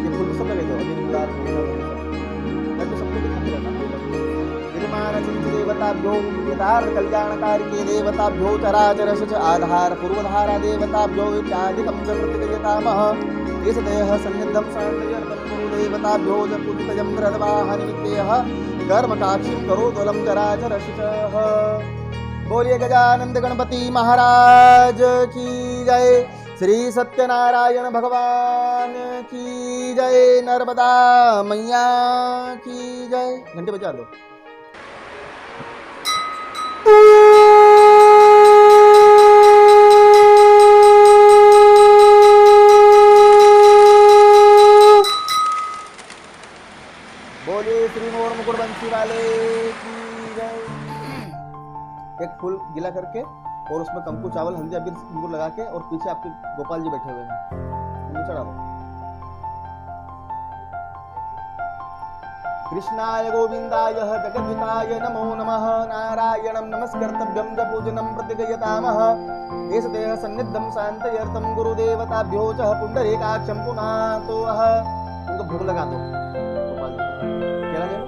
ये फूल सब लगे दो निर्विकार तब सब कुछ खत्म रहना विमानं देवताभ्यो यथार्थ कल्याणकारिके देवताभ्यो चराचरस्य च आधार पूर्वधारा देवताभ्यो इत्यादिकं च प्रतिगयतामः। इस देह सन्निधं शांतयर्तं देवताभ्यो च पूजितजं ग्रहवाहनिमित्तेः कर्मकाक्षीं करोदलं चराचरस्य च। बोलिए गजानंद गणपति महाराज की जय। श्री सत्यनारायण भगवान की जय। नर्मदा मैया की जय। घंटे बजा दो। बोलिए श्री मोर मुकुट बंसी वाले की जय। एक फूल गिला करके और उसमें कंकु चावल हल्दी अबीर सिंदूर लगा के और पीछे आपके गोपाल जी बैठे हुए हैं उन्हें चढ़ा दो। कृष्णाय गोविंदाय जगद्विकाय नमो नमः। नारायणं नमस्कर्तव्यं च पूजनं प्रतिगयतामः। एष देह सन्निधं शांतयर्तं गुरुदेवताभ्यो च पुंडरीकाक्षं पुनातो उनको भोग लगा दो गोपाल जी क्या लगे।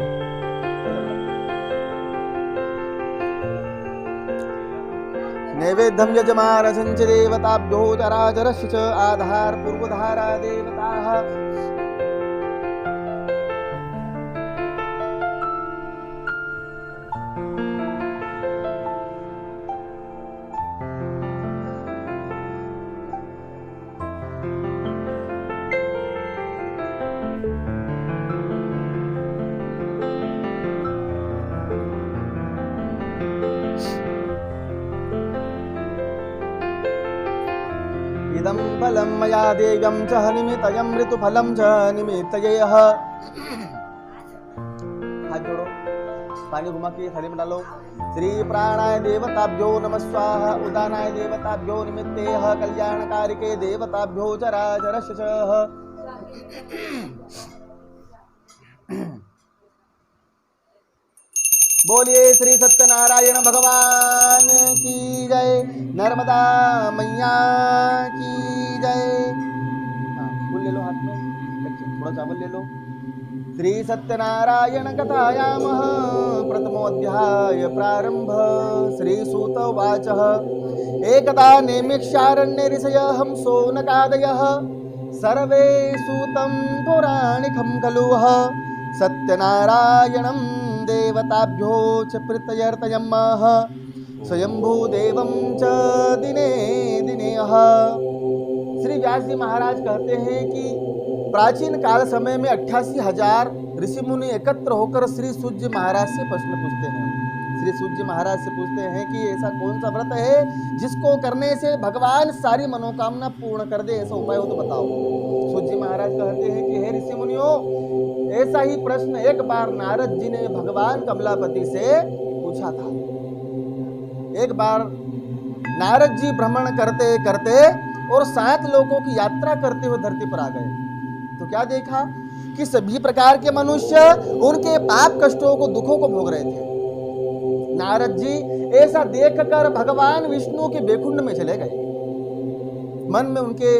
नैवेद्यं यजमानस्य च देवताभ्यो चराचरस्य च आधार पूर्वधारा देवताः। इदं फलं मया देयं च निमित्तयं ऋतुफलं च निमित्तयः। हाथ जोड़ो, पानी घुमा के थाली में डालो। श्री प्राणाय देवताभ्यो नमः स्वाहा। उदानाय देवताभ्यो निमित्तेः कल्याणकारिके देवताभ्यो चराचरस्य च। बोलिए श्री सत्यनारायण भगवान की जय। नर्मदा मैया की जय। फूल ले लो हाथ में, थोड़ा चावल ले लो। श्री सत्यनारायण कथायामः प्रथमोऽध्याय प्रारंभ। श्री सूत उवाच एकदा नेमिक्षारण्ये ऋषयः हंसो नकादयः सर्वे सूतं पौराणिकं खलु सत्यनारायणं देवताभ्यो च प्रत्ययर्तयमः स्वयंभूदेवं च दिने दिने। श्री व्यास जी महाराज कहते हैं कि प्राचीन काल समय में 88,000 ऋषि मुनि एकत्र होकर श्री सूर्य महाराज से प्रश्न पूछते हैं। श्री सूर्य महाराज से पूछते हैं कि ऐसा कौन सा व्रत है जिसको करने से भगवान सारी मनोकामना पूर्ण कर दे, ऐसा उपाय हो तो बताओ। सूर्य महाराज कहते हैं कि हे ऋषि मुनियों, ऐसा ही प्रश्न एक बार नारद जी ने भगवान कमलापति से पूछा था। एक बार नारद जी भ्रमण करते करते और 7 लोकों की यात्रा करते हुए धरती पर आ गए। तो क्या देखा कि सभी प्रकार के मनुष्य उनके पाप कष्टों को, दुखों को भोग रहे थे। नारद जी ऐसा देखकर भगवान विष्णु के बैकुंठ में चले गए। मन में उनके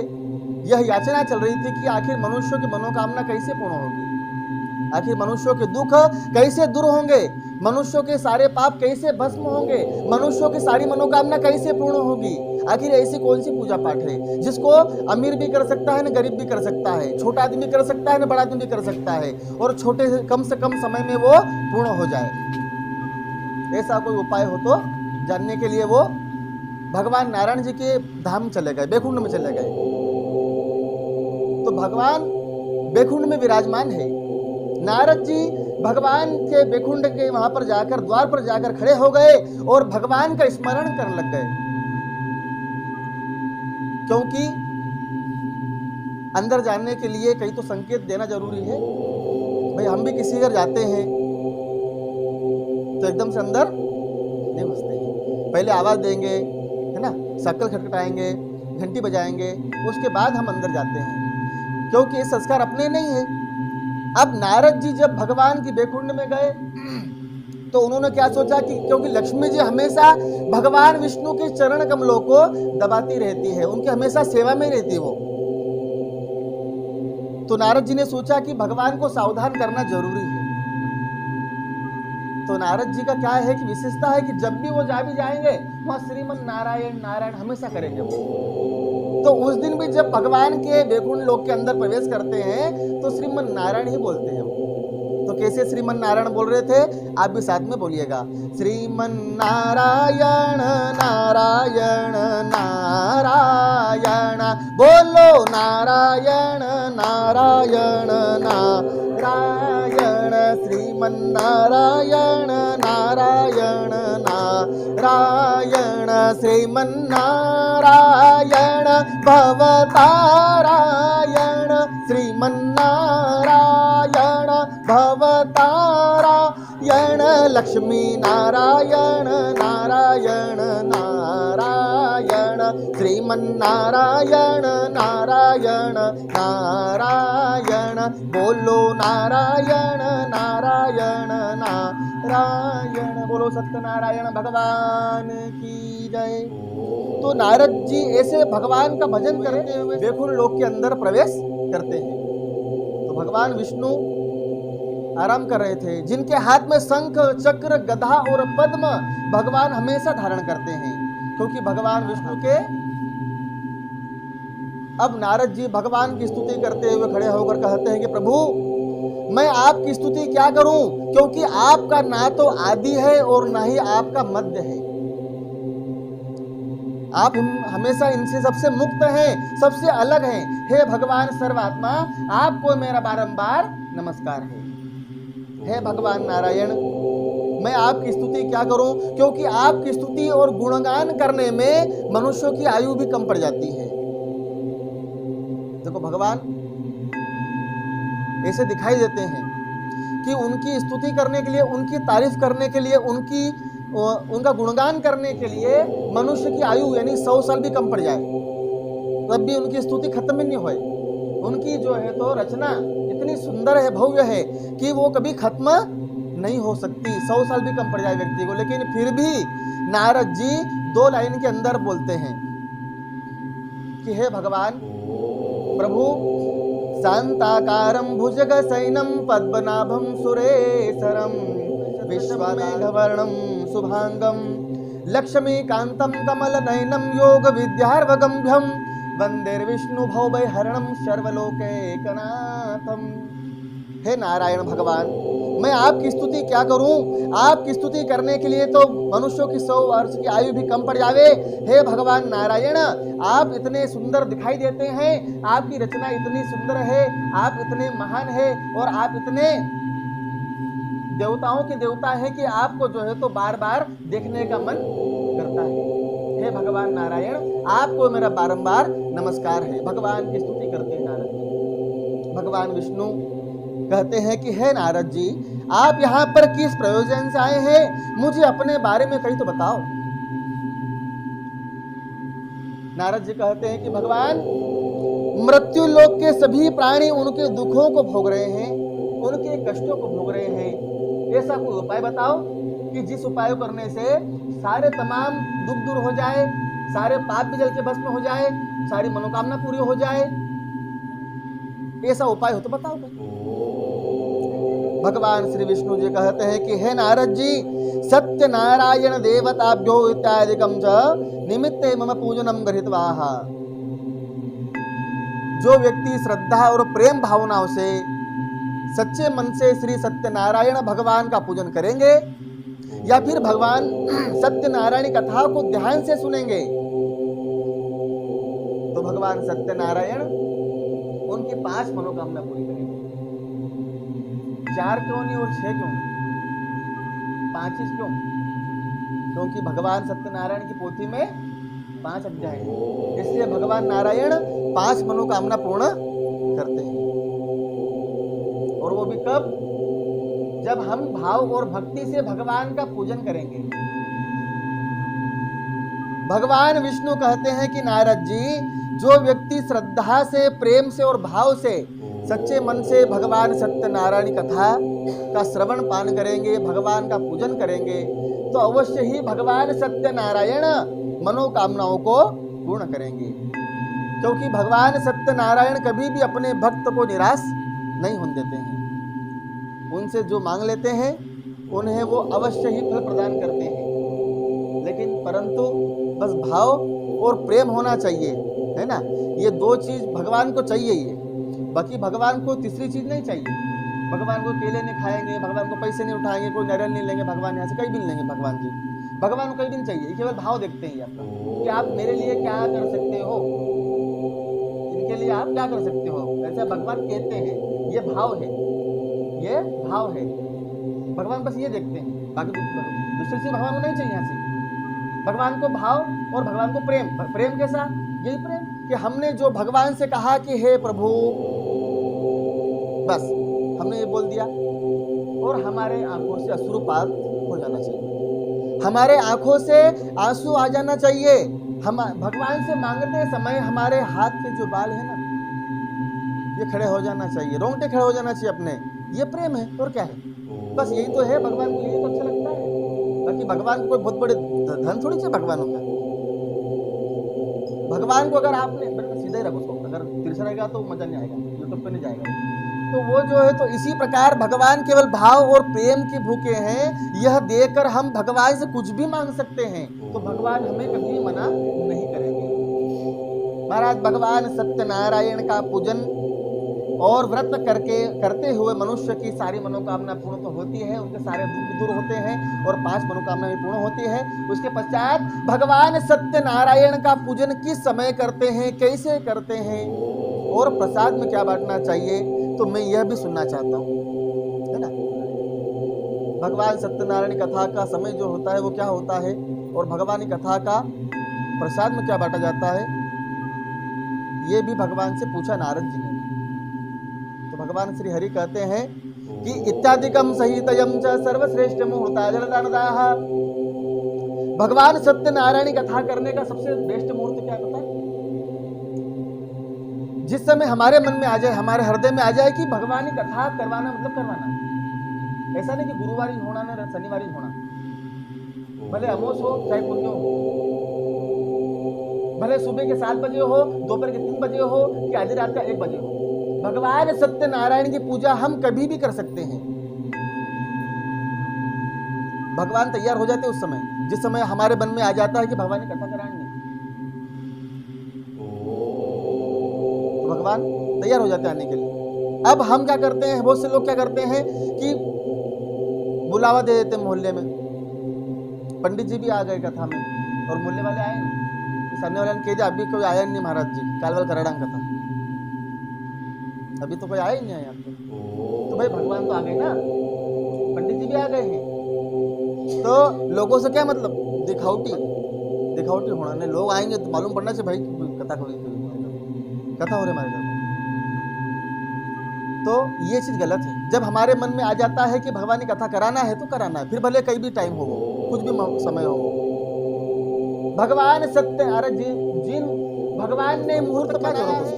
यह याचना चल रही थी कि आखिर मनुष्यों की मनोकामना कैसे पूर्ण होगी, आखिर मनुष्यों के दुख कैसे दूर होंगे, मनुष्यों के सारे पाप कैसे भस्म होंगे, मनुष्यों की सारी मनोकामना कैसे पूर्ण होगी। आखिर ऐसी कौन सी पूजा पाठ है जिसको अमीर भी कर सकता है, न गरीब भी कर सकता है, छोटा आदमी कर सकता है, न बड़ा आदमी भी कर सकता है, और छोटे से कम समय में वो पूर्ण हो जाए। ऐसा कोई उपाय हो तो जानने के लिए वो भगवान नारायण जी के धाम चले गए, बैकुंठ में चले गए। तो भगवान बैकुंठ में विराजमान है। नारद जी भगवान के बैकुंठ के वहां पर जाकर, द्वार पर जाकर खड़े हो गए और भगवान का स्मरण करने लग गए। क्योंकि अंदर जाने के लिए कहीं तो संकेत देना जरूरी है। भाई हम भी किसी घर जाते हैं तो एकदम से अंदर नहीं घुसते हैं, पहले आवाज देंगे, है ना, शक्ल खटखटाएंगे, घंटी बजाएंगे, उसके बाद हम अंदर जाते हैं, क्योंकि ये संस्कार अपने नहीं है। अब नारद जी जब भगवान की बैकुंठ में गए तो उन्होंने क्या सोचा कि क्योंकि लक्ष्मी जी हमेशा भगवान विष्णु के चरण कमलों को दबाती रहती है, उनकी हमेशा सेवा में रहती है वो। तो नारद जी ने सोचा कि भगवान को सावधान करना जरूरी है। तो नारद जी का क्या है कि विशेषता है कि जब भी वो भी जाएंगे वहां श्रीमन नारायण नारायण हमेशा करेंगे वो। तो उस दिन भी जब भगवान के बैकुंठ लोक के अंदर प्रवेश करते हैं तो श्रीमन नारायण ही बोलते हैं वो। तो कैसे श्रीमन नारायण बोल रहे थे, आप भी साथ में बोलिएगा, श्रीमन नारायण नारायण नारायण, बोलो नारायण नारायण नारायण, श्रीमन नारायण नारायण नारायण, श्रीमन नारायण भवतारायण, श्रीमन नारायण भवतारायण, लक्ष्मी नारायण नारायण नारायण, श्रीमन नारायण नारायण नारायण, बोलो नारायण नारायण नारायण, बोलो सत्यनारायण भगवान की जय। तो नारद जी ऐसे भगवान का भजन करते हुए बैकुंठ लोक के अंदर प्रवेश करते हैं। तो भगवान विष्णु आराम कर रहे थे, जिनके हाथ में शंख चक्र गदा और पद्म भगवान हमेशा धारण करते हैं, क्योंकि भगवान विष्णु के। अब नारद जी भगवान की स्तुति करते हुए खड़े होकर कहते हैं कि प्रभु मैं आपकी स्तुति क्या करूं, क्योंकि आपका ना तो आदि है और ना ही आपका मध्य है। आप हमेशा इनसे सबसे मुक्त हैं, सबसे अलग हैं। हे भगवान सर्वात्मा, आपको मेरा बारंबार नमस्कार है। हे भगवान नारायण, मैं आपकी स्तुति क्या करूं, क्योंकि आपकी स्तुति और गुणगान करने में मनुष्यों की आयु भी कम पड़ जाती है। देखो भगवान ऐसे दिखाई देते हैं कि उनकी स्तुति करने के लिए, उनकी तारीफ करने के लिए, उनका गुणगान करने के लिए मनुष्य की आयु यानी 100 साल भी कम पड़ जाए तब भी उनकी स्तुति खत्म ही नहीं होए। उनकी जो है तो रचना इतनी सुंदर है, भव्य है कि वो कभी खत्म नहीं हो सकती, 100 साल भी कम पड़ जाए व्यक्ति को। लेकिन फिर भी नारद जी 2 लाइन के अंदर बोलते हैं कि हे भगवान प्रभु, शांताकारं भुजगशयनं पद्मनाभं सुरेशरं विश्वमेघवर्णं शुभांगं लक्ष्मीकान्तं कमलनयनं योगविद्यार्वगम्भ्यं वंदे विष्णु भवभयहरणं सर्वलोकैकनाथं। हे नारायण भगवान, मैं आपकी स्तुति क्या करूं, आपकी स्तुति करने के लिए तो मनुष्यों की 100 वर्ष की आयु भी कम पड़ जावे। हे भगवान नारायण, आप इतने सुंदर दिखाई देते हैं, आपकी रचना इतनी सुंदर है, आप इतने महान हैं और आप इतने देवताओं के देवता हैं कि आपको जो है तो बार बार देखने का मन करता है। हे भगवान नारायण, आपको मेरा बारंबार नमस्कार है। भगवान की स्तुति करते हैं नारद जी। भगवान विष्णु कहते हैं कि हे नारद जी, आप यहाँ पर किस प्रयोजन से आए हैं, मुझे अपने बारे में कहीं तो बताओ। नारद जी कहते हैं कि भगवान, मृत्यु लोक के सभी प्राणी उनके दुखों को भोग रहे हैं, उनके कष्टों को भोग रहे हैं। ऐसा कोई उपाय बताओ कि जिस उपाय करने से सारे तमाम दुख दूर हो जाए, सारे पाप भी जल के भस्म हो जाए, सारी मनोकामना पूरी हो जाए। ऐसा उपाय हो तो बताओ। भगवान श्री विष्णु जी कहते हैं कि हे नारद जी, सत्य नारायण देवताभ्यो इत्यादिकम च निमित्ते मम पूजनम गृहीत्वाह। जो व्यक्ति श्रद्धा और प्रेम भावनाओं से सच्चे मन से श्री सत्यनारायण भगवान का पूजन करेंगे या फिर भगवान सत्यनारायण कथा को ध्यान से सुनेंगे, तो भगवान सत्यनारायण उनकी 5 मनोकामना पूरी करेंगे। 4 क्यों नहीं और 6 क्यों नहीं, 5 ही क्यों? क्योंकि भगवान सत्यनारायण की पोथी में 5 अध्याय हैं, इसलिए भगवान नारायण 5 मनोकामना पूर्ण करते हैं। और वो भी कब? जब हम भाव और भक्ति से भगवान का पूजन करेंगे। भगवान विष्णु कहते हैं कि नारद जी, जो व्यक्ति श्रद्धा से, प्रेम से और भाव से सच्चे मन से भगवान सत्यनारायण कथा का श्रवण पान करेंगे, भगवान का पूजन करेंगे, तो अवश्य ही भगवान सत्यनारायण मनोकामनाओं को पूर्ण करेंगे। क्योंकि भगवान सत्यनारायण कभी भी अपने भक्त को निराश नहीं होने देते हैं। उनसे जो मांग लेते हैं उन्हें वो अवश्य ही फल प्रदान करते हैं, लेकिन परंतु बस भाव और प्रेम होना चाहिए, है ना। ये 2 चीज भगवान को चाहिए ही है, बाकी भगवान को तीसरी चीज नहीं चाहिए। भगवान को केले नहीं खाएंगे, भगवान को पैसे नहीं उठाएंगे, कोई नारियल नहीं लेंगे, भगवान यहाँ से कहीं भी नहीं लेंगे। भगवान जी भगवान को कहीं भी नहीं चाहिए, केवल भाव देखते हैं आपका कि आप मेरे लिए क्या कर सकते हो, इनके लिए आप क्या कर सकते हो, ऐसा भगवान कहते हैं। ये भाव है, ये भाव है। भगवान बस ये देखते हैं, बाकी दूसरी चीज भगवान को नहीं चाहिए। यहाँ से भगवान को भाव और भगवान को प्रेम। प्रेम कैसा? यही प्रेम कि हमने जो भगवान से कहा कि हे प्रभु, बस हमने ये बोल दिया और हमारे आंखों से अश्रुपात हो जाना चाहिए, हमारे आंखों से आंसू आ जाना चाहिए। हम भगवान से मांगते समय हमारे हाथ के जो बाल है ना, ये खड़े हो जाना चाहिए, रोंगटे खड़े हो जाना चाहिए अपने। ये प्रेम है और क्या है? बस यही तो है। भगवान को यही तो अच्छा लगता है। बाकी भगवान को कोई बहुत बड़े धन थोड़ी चाहिए भगवानों का। भगवान को अगर आपने सीधा ही रखो उसको, अगर तिरछा रहेगा तो मजा नहीं आएगा, यूट्यूब पे नहीं जाएगा। तो वो जो है, तो इसी प्रकार भगवान केवल भाव और प्रेम के भूखे हैं। यह देकर हम भगवान से कुछ भी मांग सकते हैं, तो भगवान हमें कभी मना नहीं करेंगे। महाराज, भगवान सत्यनारायण का पूजन और व्रत करते हुए मनुष्य की सारी मनोकामना पूर्ण तो होती है, उनके सारे दुख दूर होते हैं और 5 मनोकामना भी पूर्ण होती है। उसके पश्चात भगवान सत्यनारायण का पूजन किस समय करते हैं, कैसे करते हैं और प्रसाद में क्या बांटना चाहिए, तो मैं यह भी सुनना चाहता हूँ, है ना। भगवान सत्यनारायण कथा का समय जो होता है वो क्या होता है, और भगवान की कथा का प्रसाद में क्या बांटा जाता है, ये भी भगवान से पूछा नारद जी ने। तो भगवान श्री हरि कहते हैं कि इत्यादिकम सहितयम च सर्वश्रेष्ठ मुहूर्ता जलदानदाः। भगवान सत्यनारायण की कथा करने का सबसे बेस्ट मुहूर्त क्या पता है? जिस समय हमारे मन में आ जाए, हमारे हृदय में आ जाए कि भगवान की कथा करवाना मतलब करवाना। ऐसा नहीं कि गुरुवार ही होना ना शनिवार ही होना, भले अमोस हो चाहे पुण्य हो, भले सुबह के 7 बजे हो, दोपहर के 3 बजे हो, कि आधी रात का 1 बजे हो। भगवान सत्यनारायण की पूजा हम कभी भी कर सकते हैं। भगवान तैयार हो जाते उस समय, जिस समय हमारे मन में आ जाता है कि भगवान की कथा करानी, तो भगवान तैयार हो जाते हैं आने के लिए। अब हम क्या करते हैं, बहुत से लोग क्या करते हैं कि बुलावा दे देते हैं मोहल्ले में। पंडित जी भी आ गए कथा में और मोहल्ले वाले आए नहीं। सामने वाले ने कह दिया अभी कोई आया नहीं महाराज जी, कालवाल कराड़ांग कथा अभी तो कोई आया ही नहीं है यहाँ पे। तो भाई भगवान तो आ गए ना, पंडित जी भी आ गए हैं, तो लोगों से क्या मतलब, दिखावटी होना नहीं। लोग आएंगे तो मालूम पड़ना चाहिए भाई कथा हो रही हमारे घर में। तो ये चीज गलत है। जब हमारे मन में आ जाता है कि भगवान की कथा कराना है तो कराना है, फिर भले कहीं भी टाइम हो, कुछ भी समय हो, भगवान सत्य, अरे जिन भगवान ने मुहूर्त बनाया है,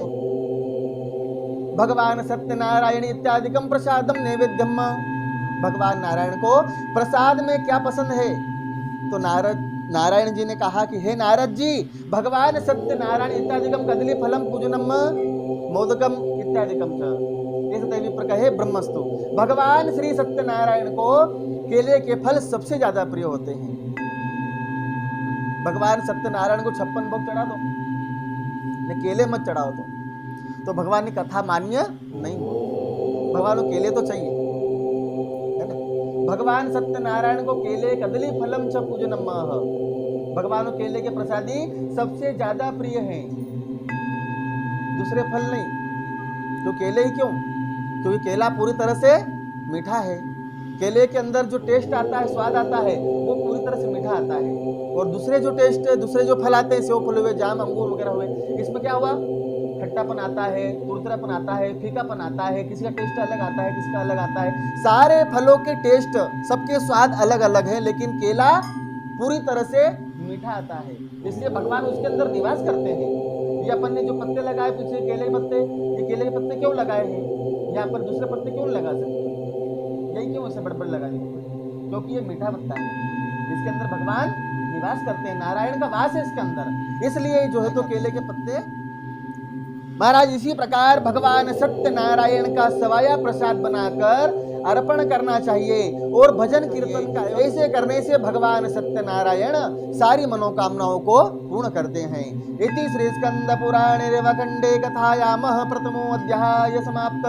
भगवान सत्यनारायण इत्यादिकम प्रसादम नैवेद्यम, भगवान नारायण को प्रसाद में क्या पसंद है? तो नारायण जी ने कहा कि हे नारद जी, भगवान सत्यनारायण इत्यादिकम कदली फलम पूजनम मोदकम इत्यादिकम च इस दैवी प्रकार है ब्रह्मस्तु। भगवान श्री सत्यनारायण को केले के फल सबसे ज्यादा प्रिय होते हैं। भगवान सत्यनारायण को 56 भोग चढ़ा दो, ने केले मत चढ़ाओ तो भगवान की कथा मान्य नहीं हो। भगवान को केले तो चाहिए, है ना। भगवान सत्यनारायण को केले कदली फलम च पूजनम, भगवान को केले के प्रसादी सबसे ज्यादा प्रिय हैं, दूसरे फल नहीं। तो केले ही क्यों? क्योंकि केला पूरी तरह से मीठा है। केले के अंदर जो टेस्ट आता है, स्वाद आता है, वो पूरी तरह से मीठा आता है। और दूसरे जो टेस्ट, दूसरे जो फल आते हैं, सेव फल हुए, जाम, अंगूर वगैरह हुए, इसमें क्या हुआ? खट्टापन आता है, तुरतरापन आता है, फीकापन आता है, किसी का टेस्ट अलग आता है, किसी का अलग आता है। सारे फलों के टेस्ट, सबके स्वाद अलग अलग है, लेकिन केला पूरी तरह से मीठा आता है, इसलिए भगवान उसके अंदर निवास करते हैं। ये अपन ने जो पत्ते लगाए पीछे केले के पत्ते, ये केले के पत्ते क्यों लगाए हैं? यहाँ पर दूसरे पत्ते क्यों लगा सकते? यही क्यों इसे बड़बड़ लगानी? क्योंकि ये मीठा पत्ता है, इसके अंदर भगवान निवास करते हैं, नारायण का वास है इसके अंदर, इसलिए जो है तो केले के पत्ते। महाराज इसी प्रकार भगवान सत्यनारायण का सवाया प्रसाद बनाकर अर्पण करना चाहिए और भजन कीर्तन का ऐसे करने से भगवान सत्यनारायण सारी मनोकामनाओं को पूर्ण करते हैं। इति श्री स्कंद पुराणे रेवखंडे कथायामः प्रथमो अध्याय समाप्त।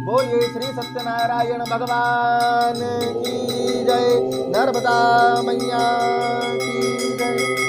बोलिए श्री सत्यनारायण भगवान की जय, नर्मदा मैया की जय।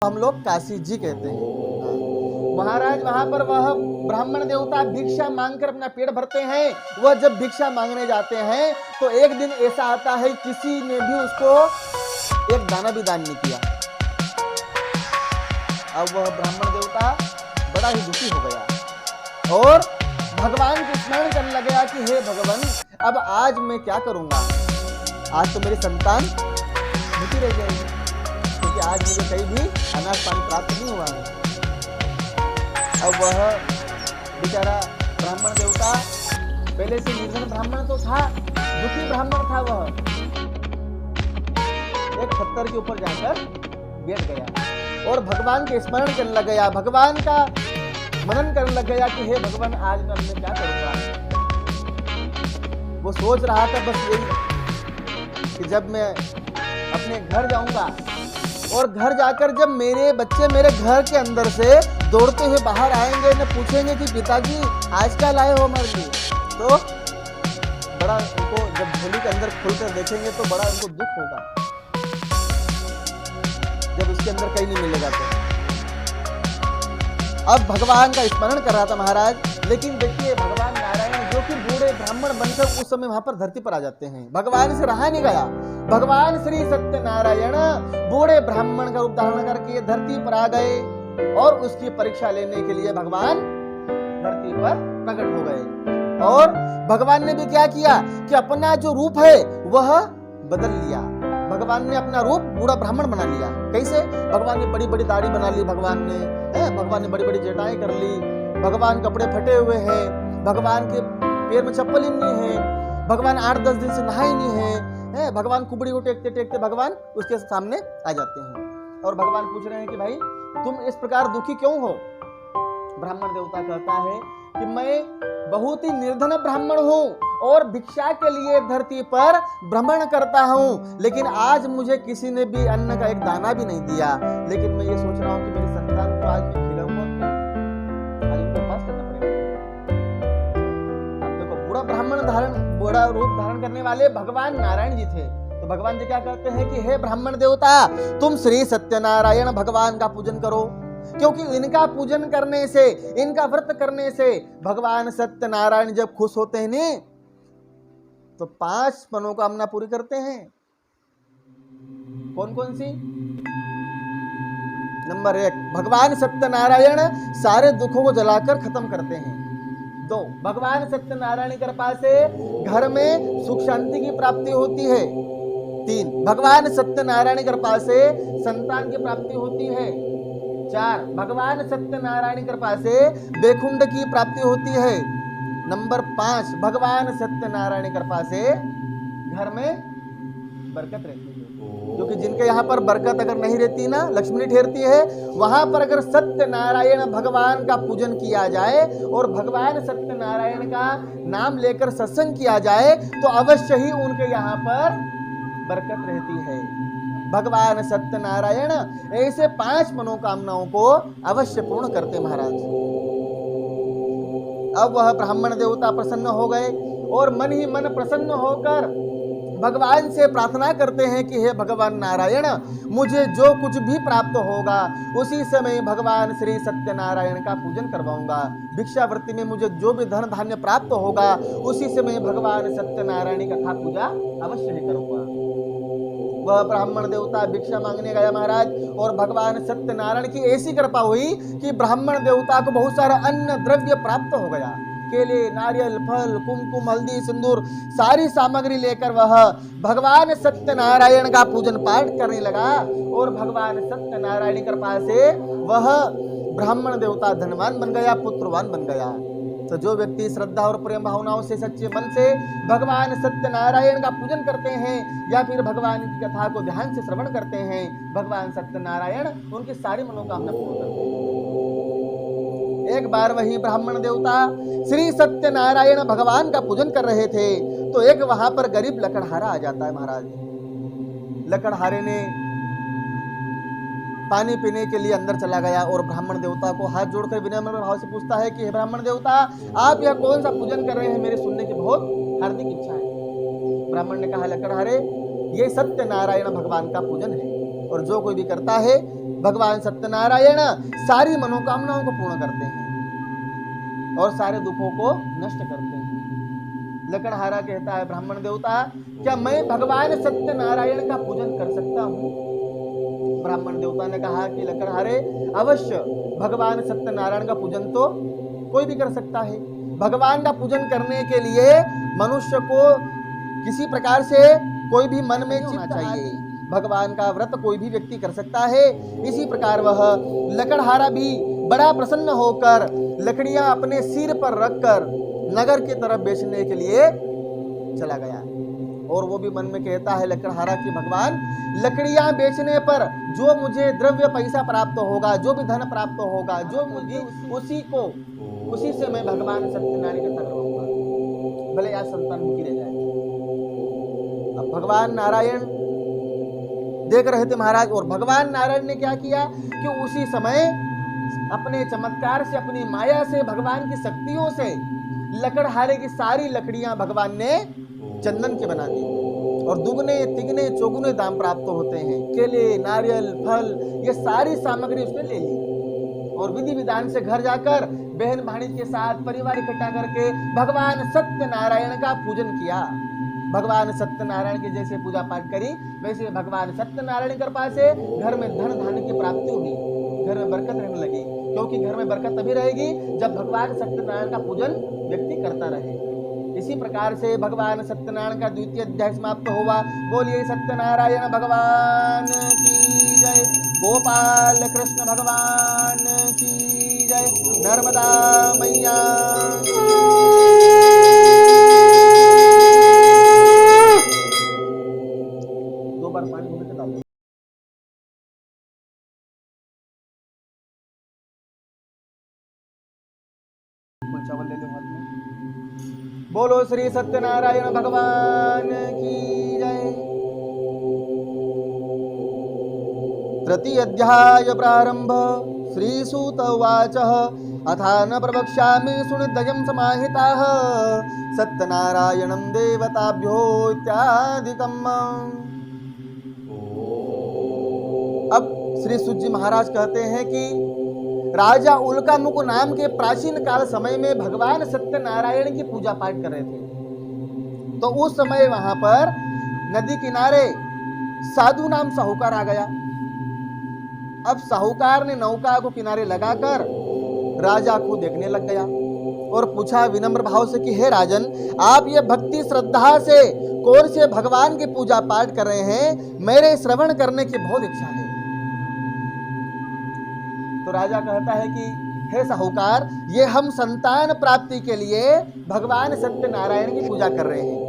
हम लोग काशी जी कहते हैं। महाराज वहां पर वह ब्राह्मण देवता भिक्षा मांगकर अपना पेट भरते हैं। वह जब भिक्षा मांगने जाते हैं तो एक दिन ऐसा आता है किसी ने भी उसको एक दाना भी दान नहीं किया। अब वह ब्राह्मण देवता बड़ा ही दुखी हो गया और भगवान को स्मरण करने लगा कि हे भगवान, अब आज मैं क्या करूंगा? आज तो मेरी संतान भूखी रह जाएगी, क्योंकि आज मुझे कहीं भी अनाज पानी प्राप्त नहीं हुआ है। अब वह बेचारा ब्राह्मण देवता पहले से निर्धन ब्राह्मण तो था, दुखी ब्राह्मण था, वह एक पत्थर के ऊपर जाकर बैठ गया और भगवान के स्मरण करने लग गया, भगवान का मनन करने लग गया कि हे भगवान, आज मैं अपने क्या करूंगा? वो सोच रहा था बस यही कि जब मैं अपने घर जाऊंगा और घर जाकर जब मेरे बच्चे मेरे घर के अंदर से दौड़ते हुए बाहर आएंगे, न पूछेंगे कि पिताजी आज क्या लाए हो हमारे लिए, तो बड़ा उनको जब झोली के अंदर खुलकर देखेंगे तो बड़ा उनको दुख होगा, जब उसके अंदर कहीं नहीं मिलेगा तो। अब भगवान का स्मरण कर रहा था महाराज, लेकिन देखिए भगवान नारायण जो कि बूढ़े ब्राह्मण बनकर उस समय वहां पर धरती पर आ जाते हैं। भगवान से रहा नहीं गया, भगवान श्री सत्यनारायण बूढ़े ब्राह्मण का रूप धारण करके धरती पर आ गए और उसकी परीक्षा लेने के लिए भगवान धरती पर प्रकट हो गए। और भगवान ने भी क्या किया कि अपना जो रूप है वह बदल लिया। भगवान ने अपना रूप बूढ़ा ब्राह्मण बना लिया। कैसे? भगवान ने बड़ी बड़ी दाढ़ी बना ली, भगवान ने बड़ी बड़ी जटाएं कर ली, भगवान कपड़े फटे हुए हैं, भगवान के पैर में चप्पल ही नहीं है, भगवान 8-10 दिन से नहाए नहीं है, भगवान कुबड़ी को टेकते टेकते भगवान उसके सामने आ जाते हैं। और भगवान पूछ रहे हैं कि भाई तुम इस प्रकार दुखी क्यों हो? ब्राह्मण देवता कहता है कि मैं बहुत ही निर्धन ब्राह्मण हूँ और भिक्षा के लिए धरती पर भ्रमण करता हूँ, लेकिन आज मुझे किसी ने भी अन्न का एक दाना भी नहीं दिया। लेकिन मैं ये सोच रहा हूँ कि मेरी संतान को आज मैं खिलाऊंगा, आज उनको पास करना पड़ेगा। अब देखो बूढ़ा रूप धारण करने वाले भगवान नारायण जी थे, तो भगवान जी क्या कहते हैं कि हे ब्राह्मण देवता, तुम श्री सत्यनारायण भगवान का पूजन करो, क्योंकि इनका पूजन करने से, इनका व्रत करने से भगवान सत्यनारायण जब खुश होते हैं ने तो 5 मनोकामना पूरी करते हैं। कौन कौन सी? नंबर 1, भगवान सत्यनारायण सारे दुखों को जलाकर खत्म करते हैं। 2, भगवान सत्यनारायण की कृपा से घर में सुख शांति की प्राप्ति होती है। 3, भगवान सत्यनारायण की कृपा से संतान की प्राप्ति होती है। 4, भगवान सत्यनारायण की कृपा से बैकुंठ की प्राप्ति होती है। नंबर 5, भगवान सत्यनारायण की कृपा से घर में बरकत रहती है। क्योंकि जिनके यहाँ पर बरकत अगर नहीं रहती ना, लक्ष्मी नहीं ठहरती है, वहां पर अगर सत्यनारायण भगवान का पूजन किया जाए और भगवान सत्यनारायण का नाम लेकर सत्संग किया जाए तो अवश्य ही उनके यहाँ पर बरकत रहती है। भगवान सत्यनारायण ऐसे 5 मनोकामनाओं को अवश्य पूर्ण करते महाराज। अब वह ब्राह्मण देवता प्रसन्न हो गए और मन ही मन प्रसन्न होकर भगवान से प्रार्थना करते हैं कि हे भगवान नारायण, मुझे जो कुछ भी प्राप्त होगा उसी समय भगवान श्री सत्यनारायण का पूजन करवाऊंगा। भिक्षावृत्ति में मुझे जो भी धन धान्य प्राप्त होगा उसी समय भगवान सत्यनारायण की कथा पूजा अवश्य ही करूंगा। वह ब्राह्मण देवता भिक्षा मांगने गया महाराज, और भगवान सत्यनारायण की ऐसी कृपा हुई कि ब्राह्मण देवता को बहुत सारा अन्न द्रव्य प्राप्त हो गया। केले, नारियल, फल, कुमकुम, हल्दी, सिंदूर सारी सामग्री लेकर वह भगवान सत्यनारायण का पूजन पाठ करने लगा, और भगवान सत्यनारायण की कृपा से वह ब्राह्मण देवता धनवान बन गया, पुत्रवान बन गया। तो जो व्यक्ति श्रद्धा और प्रेम भावनाओं से सच्चे मन से भगवान सत्यनारायण का पूजन करते हैं या फिर भगवान की कथा को ध्यान से श्रवण करते हैं, भगवान सत्यनारायण उनकी सारी मनोकामना पूर्ण करते हैं। एक बार वही ब्राह्मण देवता श्री सत्यनारायण भगवान का पूजन कर रहे थे तो एक वहां पर गरीब लकड़हारा आ जाता है महाराज। लकड़हारे ने पानी पीने के लिए अंदर चला गया और ब्राह्मण देवता को हाथ जोड़कर विनम्र भाव से पूछता है कि हे ब्राह्मण देवता, आप यह कौन सा पूजन कर रहे हैं? मेरे सुनने की बहुत हार्दिक इच्छा है। ब्राह्मण ने कहा, लकड़हारे, ये सत्यनारायण भगवान का पूजन है और जो कोई भी करता है भगवान सत्यनारायण सारी मनोकामनाओं को पूर्ण करते हैं और सारे दुखों को नष्ट करते हैं। लकड़हारा कहता है, ब्राह्मण देवता, क्या मैं भगवान सत्यनारायण का पूजन कर सकता हूँ? ब्राह्मण देवता ने कहा कि लकड़हारे, अवश्य भगवान सत्यनारायण का पूजन तो कोई भी कर सकता है। भगवान का पूजन करने के लिए मनुष्य को किसी प्रकार से कोई भी मन में होना चाहिए। भगवान का व्रत कोई भी व्यक्ति कर सकता है। इसी प्रकार वह लकड़हारा भी बड़ा प्रसन्न होकर लकड़ियां अपने सिर पर रखकर नगर की तरफ बेचने के लिए चला गया। और वो भी मन में कहता है लकड़हारा कि भगवान, लकड़ियां बेचने पर जो मुझे द्रव्य पैसा प्राप्त होगा, जो भी धन प्राप्त होगा, जो मुझे उसी से मैं भगवान सत्यनारायण की कथा करवाऊंगा, भले आज संतान भूखी रह जाए। अब भगवान नारायण देख रहे थे महाराज, और भगवान नारायण ने क्या किया कि उसी समय अपने चमत्कार से, अपनी माया से, भगवान की शक्तियों से लकड़हारे की सारी लकड़ियां भगवान ने चंदन के बना दिए और दुगने तिगने चौगुने दाम प्राप्त होते हैं। केले, नारियल, फल, ये सारी सामग्री उसने ले ली और विधि विधान से घर जाकर बहन भाणी के साथ परिवार इकट्ठा करके भगवान सत्यनारायण का पूजन किया। भगवान सत्यनारायण की जैसे पूजा पाठ करी वैसे भगवान सत्यनारायण की कृपा से घर में धन धान्य की प्राप्ति हुई, घर में बरकत रहने लगी। क्योंकि घर में बरकत तभी रहेगी जब भगवान सत्यनारायण का पूजन व्यक्ति करता रहे। इसी प्रकार से भगवान सत्यनारायण का द्वितीय अध्याय समाप्त हुआ। बोलिए सत्यनारायण भगवान की जय, गोपाल कृष्ण भगवान की जय, नर्मदा मैया। दो बार पानी घूम के डालो। चावल ले लो हाथ में। बोलो श्री सत्यनारायण भगवान की जय। तृतीय अध्याय प्रारंभ। श्री सूत उवाच अथा न प्रवक्ष्यामि सुनिदयं समाहिताः सत्यनारायणं देवताभ्यो इत्यादिकम्। अब श्री सूत जी महाराज कहते हैं कि राजा उल्कामुख नाम के प्राचीन काल समय में भगवान सत्यनारायण की पूजा पाठ कर रहे थे। तो उस समय वहां पर नदी किनारे साधु नाम साहूकार आ गया। अब साहूकार ने नौका को किनारे लगाकर राजा को देखने लग गया और पूछा विनम्र भाव से कि हे राजन, आप ये भक्ति श्रद्धा से कौन से भगवान की पूजा पाठ कर रहे हैं? मेरे श्रवण करने की बहुत इच्छा है। तो राजा कहता है कि हे साहूकार, ये हम संतान प्राप्ति के लिए भगवान सत्यनारायण की पूजा कर रहे हैं।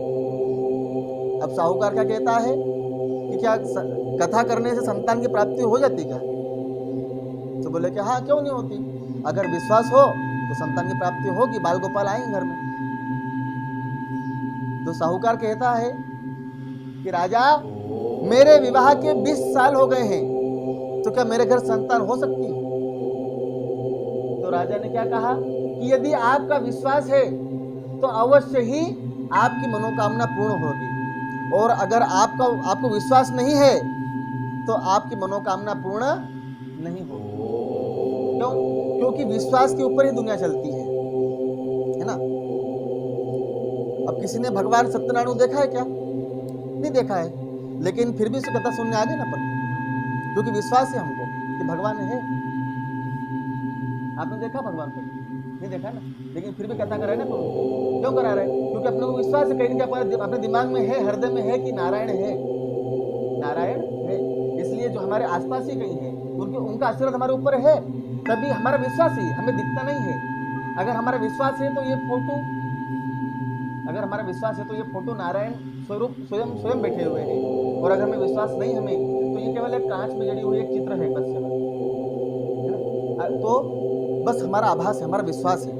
अब साहूकार क्या कहता है कि क्या कथा करने से संतान की प्राप्ति हो जाती क्या? तो बोले कि हाँ, क्यों नहीं होती, अगर विश्वास हो तो संतान की प्राप्ति होगी, बाल गोपाल आएंगे घर में। तो साहूकार कहता है कि राजा, मेरे विवाह के 20 साल हो गए हैं, तो क्या मेरे घर संतान हो सकती है? तो राजा ने क्या कहा कि यदि आपका विश्वास है तो अवश्य ही आपकी मनोकामना पूर्ण होगी, और अगर आपको विश्वास नहीं है तो आपकी मनोकामना पूर्ण नहीं होगी। क्यों? क्योंकि विश्वास के ऊपर ही दुनिया चलती है ना। अब किसी ने भगवान सत्यनारायण को देखा है क्या? नहीं देखा है, लेकिन फिर भी उसकी कथा सुनने आ गए ना अपन, क्योंकि विश्वास है हमको कि भगवान है। आपने देखा भगवान को? नहीं देखा ना, लेकिन फिर भी कथा कर रहे हैं ना। क्यों करा रहे हैं? क्योंकि अपने को विश्वास है, कहीं ना कहीं अपने दिमाग में है, हृदय में है कि नारायण है, नारायण है। इसलिए जो हमारे आसपास ही कहीं है उनका आशीर्वाद हमारे ऊपर है, तभी हमारा विश्वास ही, हमें दिखता नहीं है। अगर हमारा विश्वास है तो ये फोटो, अगर हमारा विश्वास है तो ये फोटो नारायण स्वरूप स्वयं बैठे हुए हैं, और अगर हमें विश्वास नहीं हमें तो ये केवल एक कांच में जड़ी हुई एक चित्र है बस, तो बस हमारा आभास है, हमारा विश्वास है।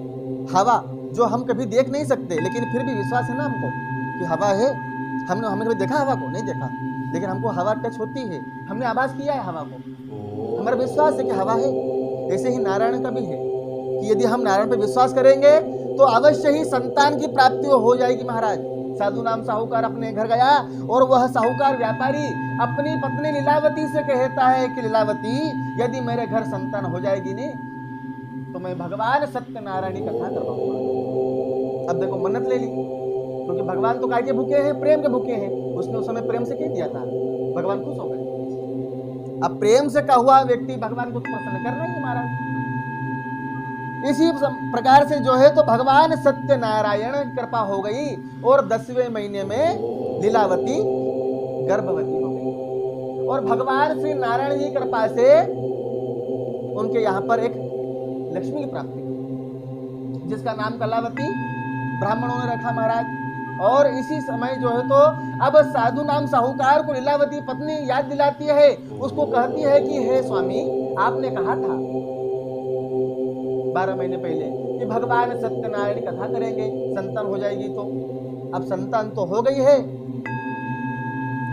हवा जो हम कभी देख नहीं सकते, लेकिन फिर भी विश्वास है ना हमको कि हवा है। हमने कभी देखा हवा को? नहीं देखा, लेकिन हमको हवा टच होती है, हमने आभास किया है हवा को, हमारा विश्वास है कि हवा है। ऐसे ही नारायण का भी है कि यदि हम नारायण पर विश्वास करेंगे तो अवश्य ही संतान की प्राप्ति हो जाएगी। महाराज, साधु नाम साहूकार अपने घर गया और वह साहूकार व्यापारी अपनी पत्नी लीलावती से कहता है कि लीलावती, यदि मेरे घर संतान हो जाएगी नहीं तो मैं भगवान सत्यनारायण की कथा करवाऊंगा। अब देखो, मन्नत ले ली, क्योंकि भगवान तो काय के भूखे हैं? प्रेम के भूखे हैं। उसने उस समय प्रेम से कह दिया था, भगवान खुश हो गए। अब प्रेम से कहा हुआ व्यक्ति भगवान को प्रसन्न कर रहे हैं महाराज। इसी प्रकार से जो है तो भगवान सत्यनारायण कृपा हो गई और 10वें महीने में लीलावती गर्भवती हो गई, और भगवान श्री नारायण जी कृपा से उनके यहाँ पर एक लक्ष्मी की प्राप्ति, जिसका नाम कलावती ब्राह्मणों ने रखा महाराज। और इसी समय जो है तो अब साधु नाम साहूकार को लीलावती पत्नी याद दिलाती है, उसको कहती है कि हे स्वामी, आपने कहा था 12 महीने पहले कि भगवान सत्यनारायण की कथा करेंगे, संतान हो जाएगी। तो अब संतान तो हो गई है,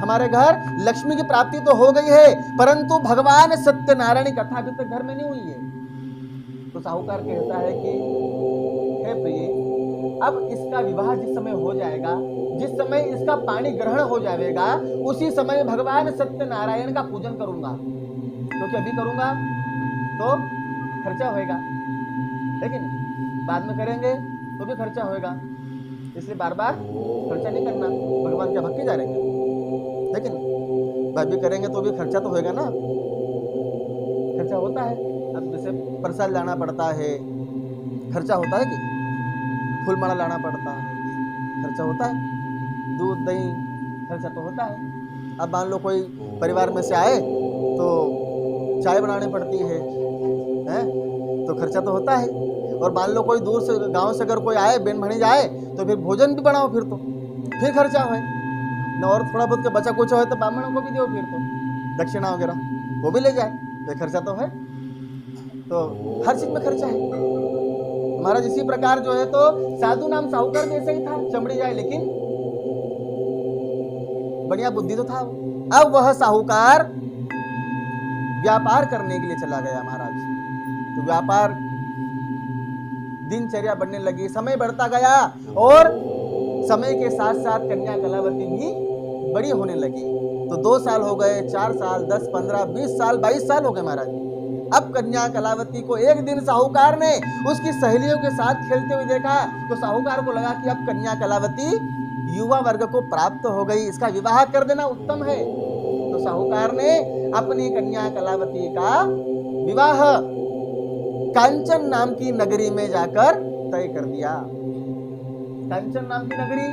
हमारे घर लक्ष्मी की प्राप्ति तो हो गई है, परंतु भगवान सत्यनारायण की कथा अभी तक घर में नहीं हुई है। तो साहूकार कहता है कि हे प्रिय, अब इसका विवाह जिस समय हो जाएगा, जिस समय इसका पानी ग्रहण हो जाएगा उसी समय भगवान सत्यनारायण का पूजन करूंगा, क्योंकि अभी करूंगा तो खर्चा होएगा, लेकिन बाद में करेंगे तो भी खर्चा होएगा, इसलिए बार बार खर्चा नहीं करना। भगवान क्या भक्ति जा रहे हैं, लेकिन बाद भी करेंगे तो भी खर्चा तो होएगा ना, खर्चा होता है। अब जैसे प्रसाद लाना पड़ता है, खर्चा होता है कि फूल माला लाना पड़ता है, खर्चा होता है, दूध दही खर्चा तो होता है। अब मान लो कोई परिवार में से आए तो चाय बनानी पड़ती है, तो खर्चा तो होता है। और मान लो कोई दूर से गांव से अगर कोई आए, बेन भणी जाए, तो फिर भोजन भी बनाओ, फिर खर्चा हो न, और थोड़ा बहुत के बचा कुछ हो तो ब्राह्मणों को भी दो, फिर तो दक्षिणा वगैरह वो भी ले जाए, तो खर्चा तो है। तो हर चीज में खर्चा है महाराज। इसी प्रकार जो है तो साधु नाम साहूकार भी ऐसा ही था, चमड़ी जाए लेकिन बढ़िया बुद्धि तो था। अब वह साहूकार व्यापार करने के लिए चला गया महाराज। तो व्यापार दिनचर्या बढ़ने लगी, समय बढ़ता गया और समय के साथ साथ कन्या कलावती भी बड़ी होने लगी। तो 2 साल हो गए, 4 साल, 10, 15, 20 साल, 22 साल हो गए महाराज। अब कन्या कलावती को एक दिन साहूकार ने उसकी सहेलियों के साथ खेलते हुए देखा, तो साहूकार को लगा कि अब कन्या कलावती युवा वर्ग को प्राप्त हो गई, इसका विवाह कर देना उत्तम है। तो साहूकार ने अपनी कन्या कलावती का विवाह कांचन नाम की नगरी में जाकर तय कर दिया। कांचन नाम की नगरी,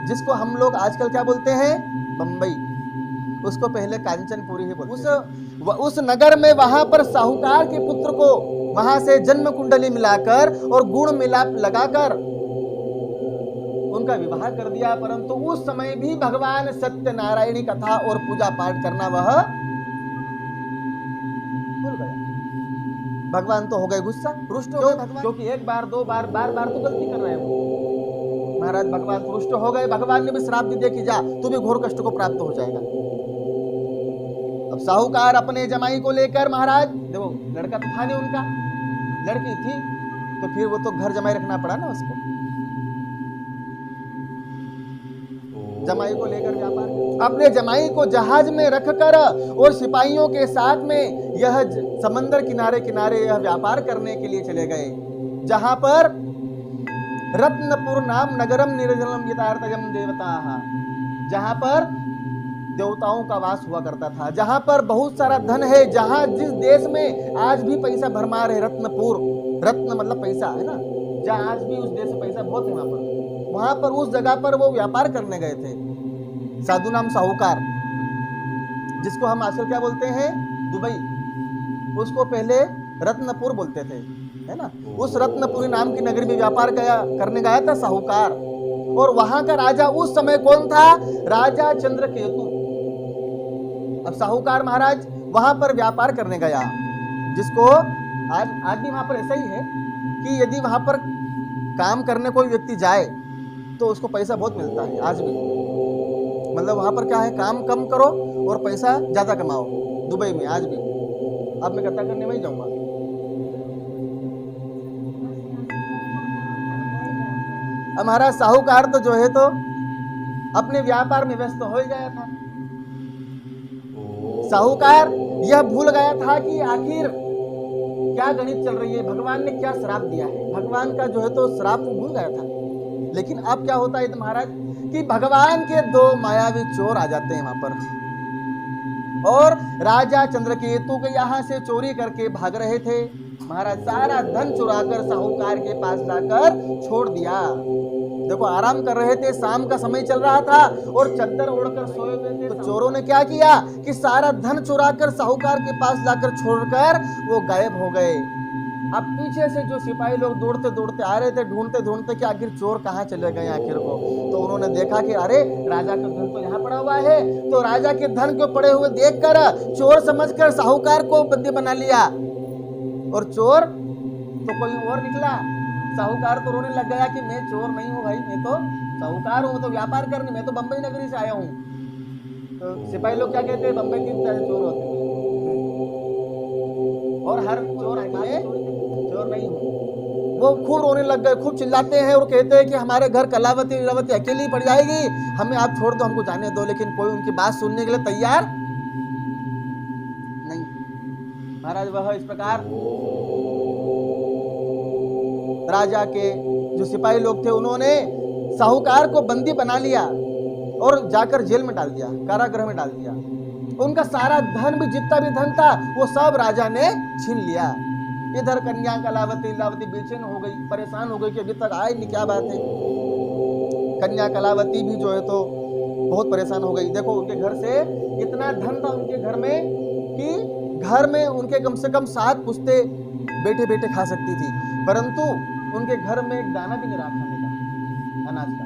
जिसको हम लोग आजकल क्या बोलते हैं, बंबई, उसको पहले कांचनपुरी ही बोलते। उस नगर में वहां पर साहूकार के पुत्र को वहां से जन्म कुंडली मिलाकर और गुण मिलाप लगाकर उनका विवाह कर दिया। परंतु उस समय भी भगवान सत्यनारायणी कथा और पूजा पाठ करना वह भूल गया। भगवान तो हो गए गुस्सा, रुष्ट हो गए भगवान, क्योंकि एक बार, 2 बार, बार तो गलती कर रहे हैं वो। महाराज भगवान रुष्ट हो गए, भगवान ने भी श्राप दे दिया कि जा तू भी घोर कष्ट को प्राप्त हो जाएगा। अब साहूकार अपने जमाई को लेकर, महाराज देखो लड़का तो था नहीं उनका, लड़की थी, तो फिर वो तो घर जमाई रखना पड़ा ना उसको। जमाई को लेकर व्यापार, अपने जमाई को जहाज में रखकर और सिपाहियों के साथ में यह समंदर किनारे किनारे यह व्यापार करने के लिए चले गए, जहां पर रत्नपुर नाम नगरम निर्जलम यथार्थयम देवता, जहां पर देवताओं का वास हुआ करता था, जहां पर बहुत सारा धन है, जहां जिस देश में आज भी पैसा भरमार है, रत्नपुर, रत्न मतलब पैसा है ना, जहां आज भी उस देश में पैसा बहुत है, वहां पर उस जगह पर वो व्यापार करने गए थे। साधु नाम साहूकार, जिसको हम आजकल क्या बोलते हैं, दुबई, उसको पहले रत्नपुर बोलते थे, है ना। उस रत्नपुरी नाम की नगरी में व्यापार करने गया था साहूकार। और वहां का राजा उस समय कौन था, राजा चंद्रकेतु। अब साहूकार महाराज वहां पर व्यापार करने गया, जिसको आज भी वहां पर ऐसा ही है कि यदि वहां पर काम करने कोई व्यक्ति जाए तो उसको पैसा बहुत मिलता है आज भी। मतलब वहां पर क्या है, काम कम करो और पैसा ज्यादा कमाओ, दुबई में आज भी। अब मैं कथा करने में ही जाऊंगा। हमारा साहूकार तो जो है तो अपने व्यापार में व्यस्त हो ही गया था। साहूकार यह भूल गया था कि आखिर क्या गणित चल रही है, भगवान ने क्या श्राप दिया है, भगवान का जो है तो श्राप भूल गया था। लेकिन अब क्या होता है महाराज कि भगवान के 2 मायावी चोर आ जाते हैं वहां पर, और राजा चंद्रकेतु के यहाँ से चोरी करके भाग रहे थे। महाराज सारा धन चुराकर साहूकार के पास लाकर छोड़ दिया। देखो आराम कर रहे थे, शाम का समय चल रहा था और चद्दर ओढ़कर सोए हुए थे। तो चोरों ने क्या किया कि सारा धन चुराकर साहूकार के पास लाकर छोड़कर वो गायब हो गए। अब पीछे से जो सिपाही लोग दौड़ते दौड़ते आ रहे थे, ढूंढते ढूंढते कि आखिर चोर कहाँ चले गए आखिर को। तो उन्होंने देखा कि अरे राजा का धन तो यहाँ पड़ा हुआ है। तो राजा के धन को पड़े हुए देखकर चोर समझकर साहूकार को बंदी बना लिया, और चोर तो कोई और निकला। साहूकार तो रोने लग गया कि मैं चोर नहीं हूँ भाई, मैं तो साहूकार हूँ, तो व्यापार करने, मैं तो बंबई नगरी से आया हूँ। तो सिपाही लोग क्या कहते हैं, बंबई के चोर होते हैं, और हर चोर चोर नहीं हूँ। वो खूब रोने लग गए, खूब चिल्लाते हैं और कहते हैं कि हमारे घर कलावती लीलावती अकेली पड़ जाएगी, हमें आप छोड़ दो, हमको जाने दो। लेकिन कोई उनकी बात सुनने के लिए तैयार नहीं। महाराज वह इस प्रकार राजा के जो सिपाही लोग थे उन्होंने साहूकार को बंदी बना लिया और जाकर जेल में डाल दिया, कारागृह में डाल दिया। उनका सारा धन भी, जितना भी धन था, वो सब राजा ने छीन लिया। इधर कन्या कलावती लीलावती बेचैन हो गई, परेशान हो गई कि अभी तक आए नहीं, क्या बात है। कन्या कलावती भी जो है तो बहुत परेशान हो गई। देखो उनके घर से इतना धन था उनके घर में कि घर में उनके कम से कम 7 पुश्ते बैठे बैठे खा सकती थी, परंतु उनके घर में एक दाना भी नहीं रहा खाने का, अनाज का।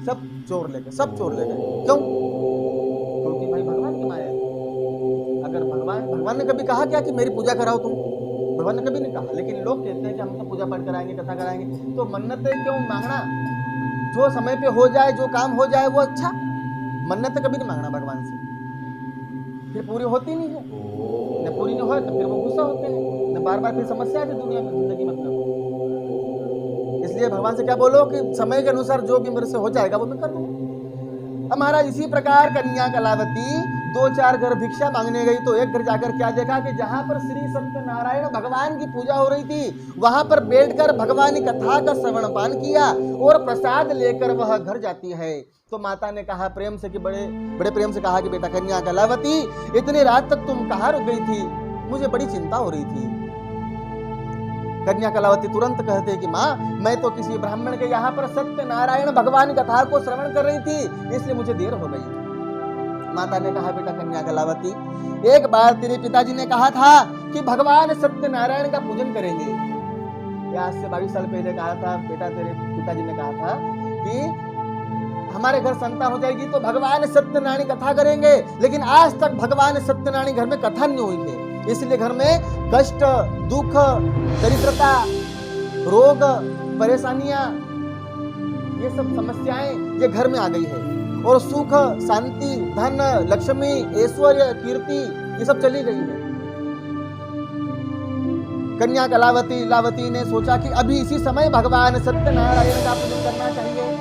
सब चोर ले गए, सब चोर ले गए। क्यों? क्योंकि भाई भगवान की माया है। अगर भगवान ने कभी कहा क्या कि मेरी पूजा कराओ तुम? भगवान ने कभी नहीं कहा। लेकिन लोग कहते हैं कि हम तो पूजा पाठ कराएंगे, कथा कराएंगे, तो मन्नतें क्यों मांगना? जो समय पे हो जाए, जो काम हो जाए वो अच्छा। मन्नतें कभी नहीं मांगना भगवान से, फिर पूरी होती नहीं है। न पूरी नहीं हो तो फिर वो गुस्सा होते हैं, न बार बार फिर समस्या आती दुनिया में, जिंदगी में। इसलिए भगवान से क्या बोलो कि समय के अनुसार जो भी मेरे से हो जाएगा वो मैं कर दूंगा। अब महाराज इसी प्रकार कन्या कलावती 2-4 घर भिक्षा मांगने गई, तो एक घर जाकर क्या देखा कि जहां पर श्री सत्यनारायण भगवान की पूजा हो रही थी, वहां पर बैठकर भगवान की कथा का श्रवण पान किया और प्रसाद लेकर वह घर जाती है। तो माता ने कहा प्रेम से कि बड़े बड़े प्रेम से कहा कि बेटा कन्या कलावती, इतनी रात तक तुम कहाँ रुक गई थी? मुझे बड़ी चिंता हो रही थी। कन्या कलावती तुरंत कहते कि माँ, मैं तो किसी ब्राह्मण के यहाँ पर सत्यनारायण भगवान कथा को श्रवण कर रही थी, इसलिए मुझे देर हो गई। माता ने कहा बेटा कन्या कलावती, एक बार तेरे पिताजी ने कहा था कि भगवान सत्यनारायण का पूजन करेंगे। आज से 22 साल पहले कहा था बेटा, तेरे पिताजी ने कहा था कि हमारे घर संतान हो जाएगी तो भगवान सत्यनारायण कथा करेंगे। लेकिन आज तक भगवान सत्यनारायण घर में कथा नहीं हुई है, इसलिए घर में कष्ट, दुख, दरिद्रता, रोग, परेशानियां, ये सब समस्याएं ये घर में आ गई है। और सुख, शांति, धन, लक्ष्मी, ऐश्वर्य, कीर्ति, ये सब चली गई है। कन्या कलावती लीलावती ने सोचा कि अभी इसी समय भगवान सत्यनारायण का पूजन करना चाहिए।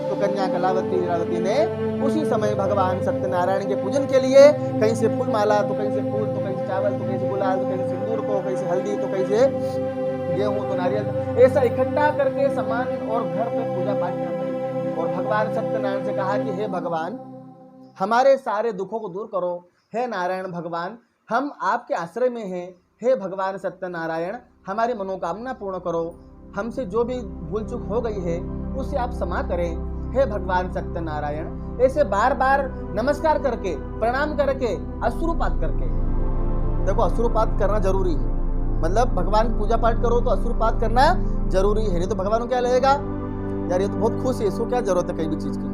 तो कन्या कलावती लीलावती ने उसी समय भगवान सत्यनारायण के पूजन के लिए कहीं से फूल माला, तो कहीं से फूल, तो कहीं से चावल, तो कहीं से गुलाल, तो कहीं से सिंदूर, तो कहीं से हल्दी, तो कहीं से गेहूं, तो नारियल, ऐसा इकट्ठा करके सामान और घर पे पूजा पाठ करना। और भगवान सत्यनारायण से कहा कि हे भगवान, हमारे सारे दुखों को दूर करो। हे नारायण भगवान, हम आपके आश्रय में हैं। हे भगवान सत्यनारायण, हमारी मनोकामना पूर्ण करो। हमसे जो भी भूल चूक हो गई है उसे आप क्षमा करें। हे भगवान सत्यनारायण, ऐसे बार बार नमस्कार करके, प्रणाम करके, अश्रुपात करके। देखो अश्रुपात करना जरूरी है, मतलब भगवान पूजा पाठ करो तो अश्रुपात करना जरूरी है, नहीं तो भगवान को क्या लगेगा, यार ये तो बहुत खुश है, इसको क्या जरूरत है कहीं भी चीज की।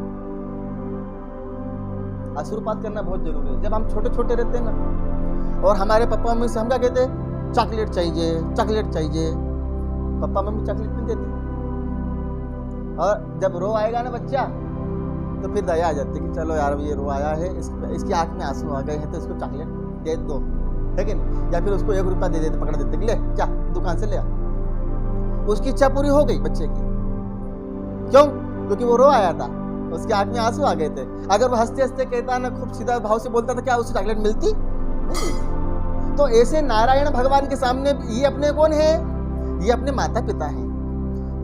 अश्रुपात करना बहुत जरूरी है। जब हम छोटे छोटे रहते हैं ना, और हमारे पापा मम्मी से हम क्या कहते हैं, चॉकलेट चाहिए, चॉकलेट चाहिए, पापा मम्मी चॉकलेट नहीं देते। और जब रो आएगा ना बच्चा, तो फिर दया आ जाती है कि चलो यार ये रो आया है, इसकी आंख में आंसू आ गए हैं, तो इसको चॉकलेट दे दो, लेकिन या फिर उसको 1 रुपया दे देते, पकड़ देते कि ले जा दुकान से ले आ। उसकी इच्छा पूरी हो गई बच्चे की। क्यों? क्योंकि वो रो आया था, उसकी आंख में आंसू आ गए थे। अगर वो हंसते हंसते कहता ना, खूब सीधा भाव से बोलता था, क्या उसे चॉकलेट मिलती? नहीं मिलती। तो ऐसे नारायण भगवान के सामने ये अपने कौन है? ये अपने माता पिता हैं।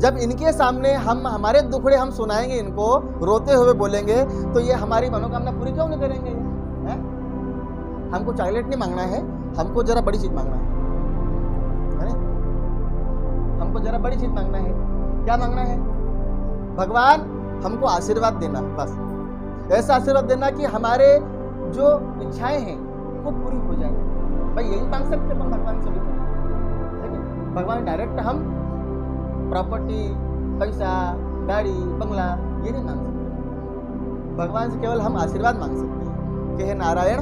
जब इनके सामने हम हमारे दुखड़े हम सुनाएंगे, इनको रोते हुए बोलेंगे, तो ये हमारी मनोकामना पूरी क्यों नहीं करेंगे? है? हमको चॉकलेट नहीं मांगना है, हमको जरा बड़ी चीज मांगना है, हमको जरा बड़ी चीज मांगना है। क्या मांगना है? भगवान हमको आशीर्वाद देना, बस ऐसा आशीर्वाद देना कि हमारे जो इच्छाएं हैं वो पूरी हो जाए। भाई यही मांग सकते हैं भगवान से भी, ठीक है? भगवान डायरेक्ट हम प्रॉपर्टी, पैसा, गाड़ी, बंगला ये नहीं मांग सकते। भगवान से केवल हम आशीर्वाद मांग सकते हैं कि हे नारायण,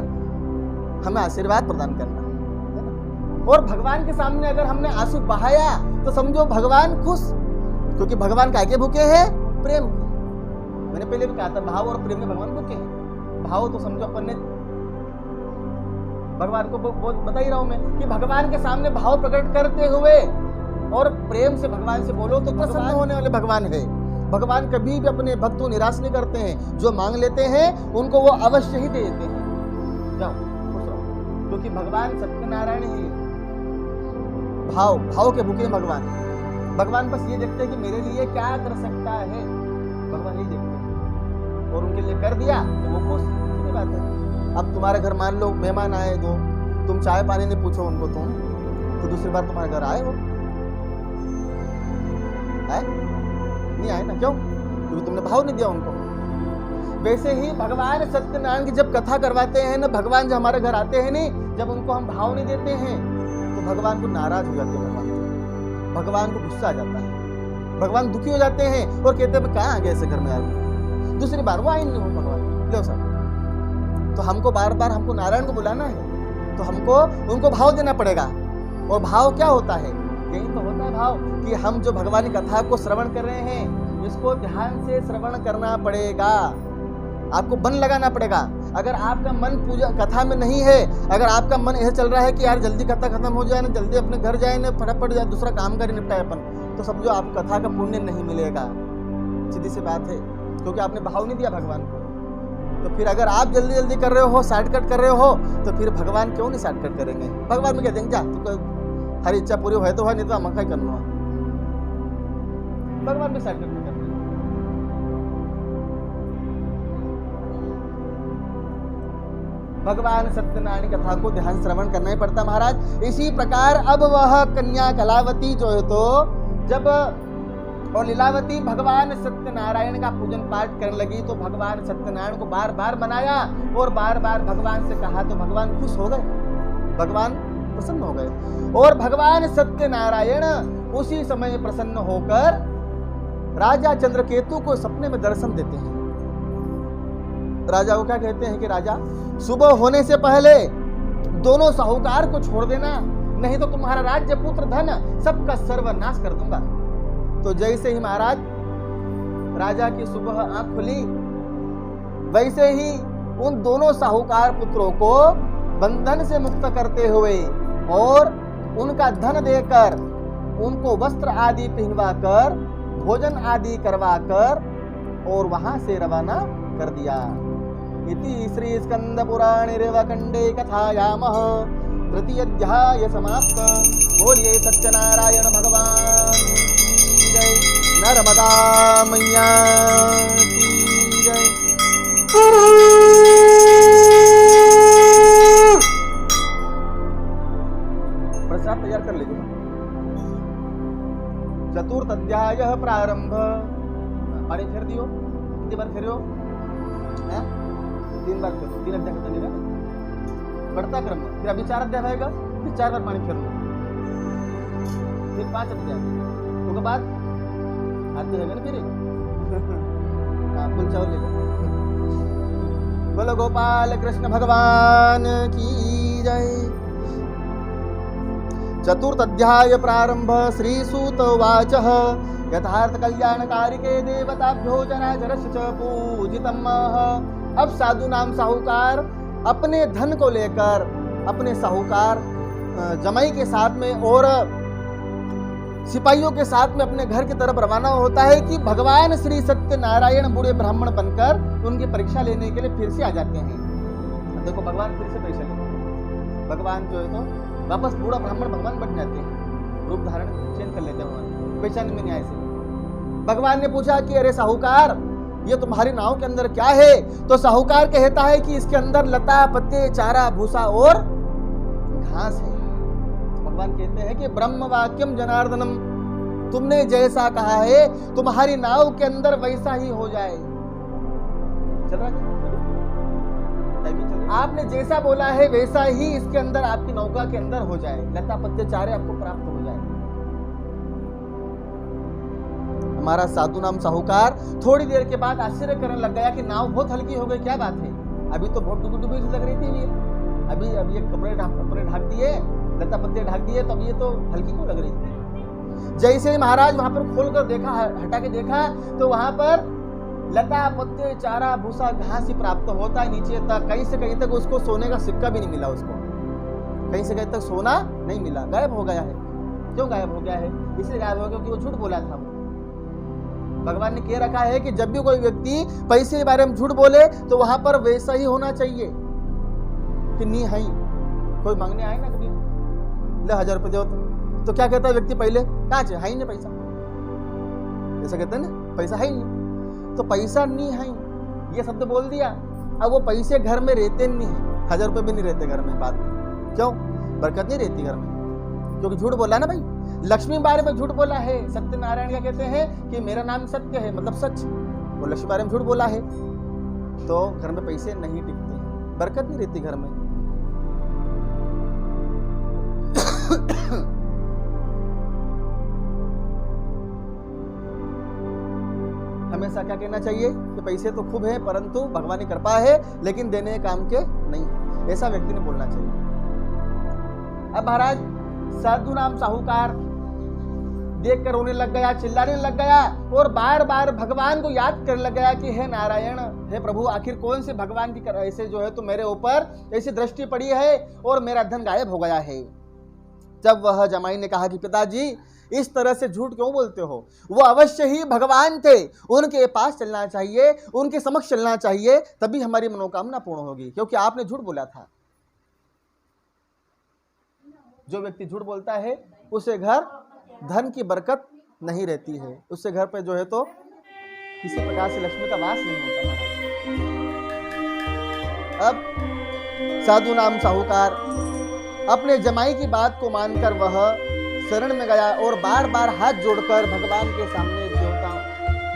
हमें आशीर्वाद प्रदान करना है। और भगवान के सामने अगर हमने आंसू बहाया तो समझो भगवान खुश, क्योंकि भगवान काहे के भूखे हैं? प्रेम के। मैंने पहले भी कहा था, भाव और प्रेम में भगवान भूखे हैं। भाव तो समझो अपन ने भगवान को बहुत बता ही रहा हूं मैं कि भगवान के सामने भाव प्रकट करते हुए और प्रेम से भगवान से बोलो तो प्रसन्न होने वाले भगवान है। भगवान कभी भी अपने भक्त को निराश नहीं करते हैं। जो मांग लेते हैं उनको वो अवश्य ही दे देते हैं। जाओ खुश रहो, क्योंकि भगवान सत्यनारायण ही भाव के भूखे भगवान। भगवान बस ये देखते हैं कि मेरे लिए क्या कर सकता है, भगवान यही देखते हैं और उनके लिए कर दिया तो वो खुश। सीधी बात है। अब तुम्हारे घर मान लो मेहमान आए दो, तुम चाय पानी नहीं पूछो उनको, तुम तो दूसरी बार तुम्हारे घर आए हो नहीं आए ना, क्यों? क्योंकि तुमने भाव नहीं दिया उनको। वैसे ही भगवान सत्यनारायण की जब कथा करवाते हैं ना, भगवान जब हमारे घर आते हैं नहीं, जब उनको हम भाव नहीं देते हैं तो भगवान को नाराज हो जाते हैं। भगवान को गुस्सा आ जाता है, भगवान दुखी हो जाते हैं और कहते हैं कहाँ आ गए ऐसे घर में यार, दूसरी बार वो आए नहीं हो भगवान लो सब। तो हमको बार बार हमको नारायण को बुलाना है तो हमको उनको भाव देना पड़ेगा। और भाव क्या होता है? यही तो होता है भाव कि हम जो भगवान की कथा को श्रवण कर रहे हैं, इसको ध्यान से श्रवण करना पड़ेगा, आपको मन लगाना पड़ेगा। अगर आपका मन पूजा कथा में नहीं है, अगर आपका मन ऐसे चल रहा है कि यार जल्दी कथा खत्म हो जाए ना, जल्दी अपने घर जाए ना, फटाफट जाए दूसरा काम कर निपटाए अपन, तो समझो आप कथा का पुण्य नहीं मिलेगा। सीधी सी बात है, क्योंकि आपने भाव नहीं दिया भगवान को। तो फिर अगर आप जल्दी जल्दी कर रहे हो, शॉर्टकट कर रहे हो, तो फिर भगवान क्यों नहीं शॉर्टकट करेंगे? भगवान में कह देंगे जा तो हर इच्छा पूरी हो तो है, नहीं तो हम क्या करना। भगवान भी शॉर्टकट नहीं करते। भगवान सत्यनारायण कथा को ध्यान श्रवण करना ही पड़ता महाराज। इसी प्रकार अब वह कन्या कलावती जो है तो जब और लीलावती भगवान सत्यनारायण का पूजन पाठ करने लगी तो भगवान सत्यनारायण को बार बार मनाया और बार बार भगवान से कहा तो भगवान खुश हो गए, भगवान प्रसन्न हो गए। और भगवान सत्यनारायण उसी समय प्रसन्न होकर राजा चंद्रकेतु को सपने में दर्शन देते हैं। राजा को क्या कहते हैं कि राजा सुबह होने से पहले दोनों साहूकार को छोड़ देना, नहीं तो तुम्हारा राज्य पुत्र धन सबका सर्वनाश कर दूंगा। तो जैसे ही महाराज राजा की सुबह आंख खुली, वैसे ही उन दोनों साहूकार पुत्रों को बंधन से मुक्त करते हुए और उनका धन देकर, उनको वस्त्र आदि पहनवाकर, भोजन आदि करवाकर और वहां से रवाना कर दिया। इति श्री स्कंद पुराणे रेवखंडे कथायामः तृतीय अध्याय समाप्त। बोलिए सत्यनारायण भगवान की जय, नर्मदा मैया की जय। प्रसाद तैयार कर लीजिए। चतुर्थ अध्याय प्रारंभ। पानी फेर दियो, कितनी बार फेरियो? 3 बार फेरो, 3 अध्याय खत्म नहीं बढ़ता क्रम में। फिर अभी 4 अध्याय आएगा, फिर 4 बार पानी फेर लो, फिर 5 अध्याय, उसके बाद आते रहेगा ना फिर फुल चावल ले लो। बोलो गोपाल कृष्ण भगवान की जय। चतुर्थ अध्याय प्रारंभ। श्री सूत उवाच यथार्थ कल्याणकारिके देवताभ्यो जनार्दनश्च पूजितम्। अब साधु नाम साहूकार अपने धन को लेकर अपने साहूकार जमाई के साथ में और सिपाहियों के साथ में अपने घर की तरफ रवाना होता है कि भगवान श्री सत्यनारायण बूढ़े ब्राह्मण बनकर उनकी परीक्षा लेने के लिए फिर से आ जाते हैं। देखो भगवान फिर से परीक्षा लेते हैं। भगवान जो है तो वापस बूढ़ा ब्राह्मण भगवान बन जाते हैं, रूप धारण चेंज कर लेते हैं भगवान, पहचान में न्याय से। भगवान ने पूछा कि अरे साहूकार ये तुम्हारी नाव के अंदर क्या है? तो साहूकार कहता है कि इसके अंदर लता पत्ते चारा भूसा और घास है। भगवान कहते हैं कि ब्रह्म वाक्यम जनार्दनम, तुमने जैसा कहा है तुम्हारी नाव के अंदर वैसा ही हो जाए। चल रहा है? आपने जैसा बोला है वैसा ही इसके अंदर आपकी नौका के अंदर हो जाए, लता पत्ते चारे आपको प्राप्त हो जाए। हमारा साधु नाम साहूकार थोड़ी देर के बाद आश्चर्य करने लग गया कि नाव बहुत हल्की हो गई, क्या बात है? अभी तो बहुत डूबी लग रही थी, अभी ये कपड़े ढक दिए, लता पत्ते ढक दिए, तब ये तो हल्की क्यों लग रही थी? जैसे महाराज वहां पर खोलकर देखा, हटा के देखा तो वहां पर लता पत्ते चारा भूसा घास ही प्राप्त होता है नीचे तक। कहीं से कहीं तक उसको सोने का सिक्का भी नहीं मिला, उसको कहीं से कहीं तक सोना नहीं मिला, गायब हो गया है। क्यों गायब हो गया है? इसलिए गायब हो गया क्योंकि वो झूठ बोला था। भगवान ने कह रखा है कि जब भी कोई व्यक्ति पैसे के बारे में झूठ बोले तो वहां पर वैसा ही होना चाहिए कि नहीं है। कोई मांगने आए ना कभी, ले 1000 रुपये दो, तो क्या कहता है व्यक्ति पहले, कहाँ है ही नहीं पैसा, ऐसा कहते हैं ना, पैसा है ही नहीं। तो पैसा नहीं है ये शब्द बोल दिया। अब वो पैसे घर में रहते नहीं है, 1000 रुपये भी नहीं रहते घर में। बात क्यों? बरकत नहीं रहती घर में, क्योंकि झूठ बोला ना भाई। लक्ष्मी बारे में झूठ बोला है। सत्यनारायण क्या कहते हैं कि मेरा नाम सत्य है, मतलब सच। वो लक्ष्मी बारे में झूठ बोला है तो घर में पैसे नहीं टिकते, बरकत नहीं रहती घर में। हमेशा क्या कहना चाहिए कि पैसे तो खूब है परंतु भगवान की कृपा है, लेकिन देने काम के नहीं, ऐसा व्यक्ति ने बोलना चाहिए। अब महाराज साधु नाम साहूकार देख कर रोने लग गया, चिल्लाने लग गया और बार बार भगवान को याद करने लग गया कि हे नारायण, हे प्रभु, आखिर कौन से भगवान की ऐसे जो है तो मेरे ऊपर ऐसी दृष्टि पड़ी है और मेरा धन गायब हो गया है। जब वह जमाई ने कहा कि पिताजी इस तरह से झूठ क्यों बोलते हो, वो अवश्य ही भगवान थे, उनके पास चलना चाहिए, उनके समक्ष चलना चाहिए, तभी हमारी मनोकामना पूर्ण होगी, क्योंकि आपने झूठ बोला था। जो व्यक्ति झूठ बोलता है उसे घर धन की बरकत नहीं रहती है, उससे घर पे जो है तो किसी प्रकार से लक्ष्मी का वास नहीं होता। अब साधु नाम साहूकार अपने जमाई की बात को मानकर वह शरण में गया और बार बार हाथ जोड़कर भगवान के सामने, देवता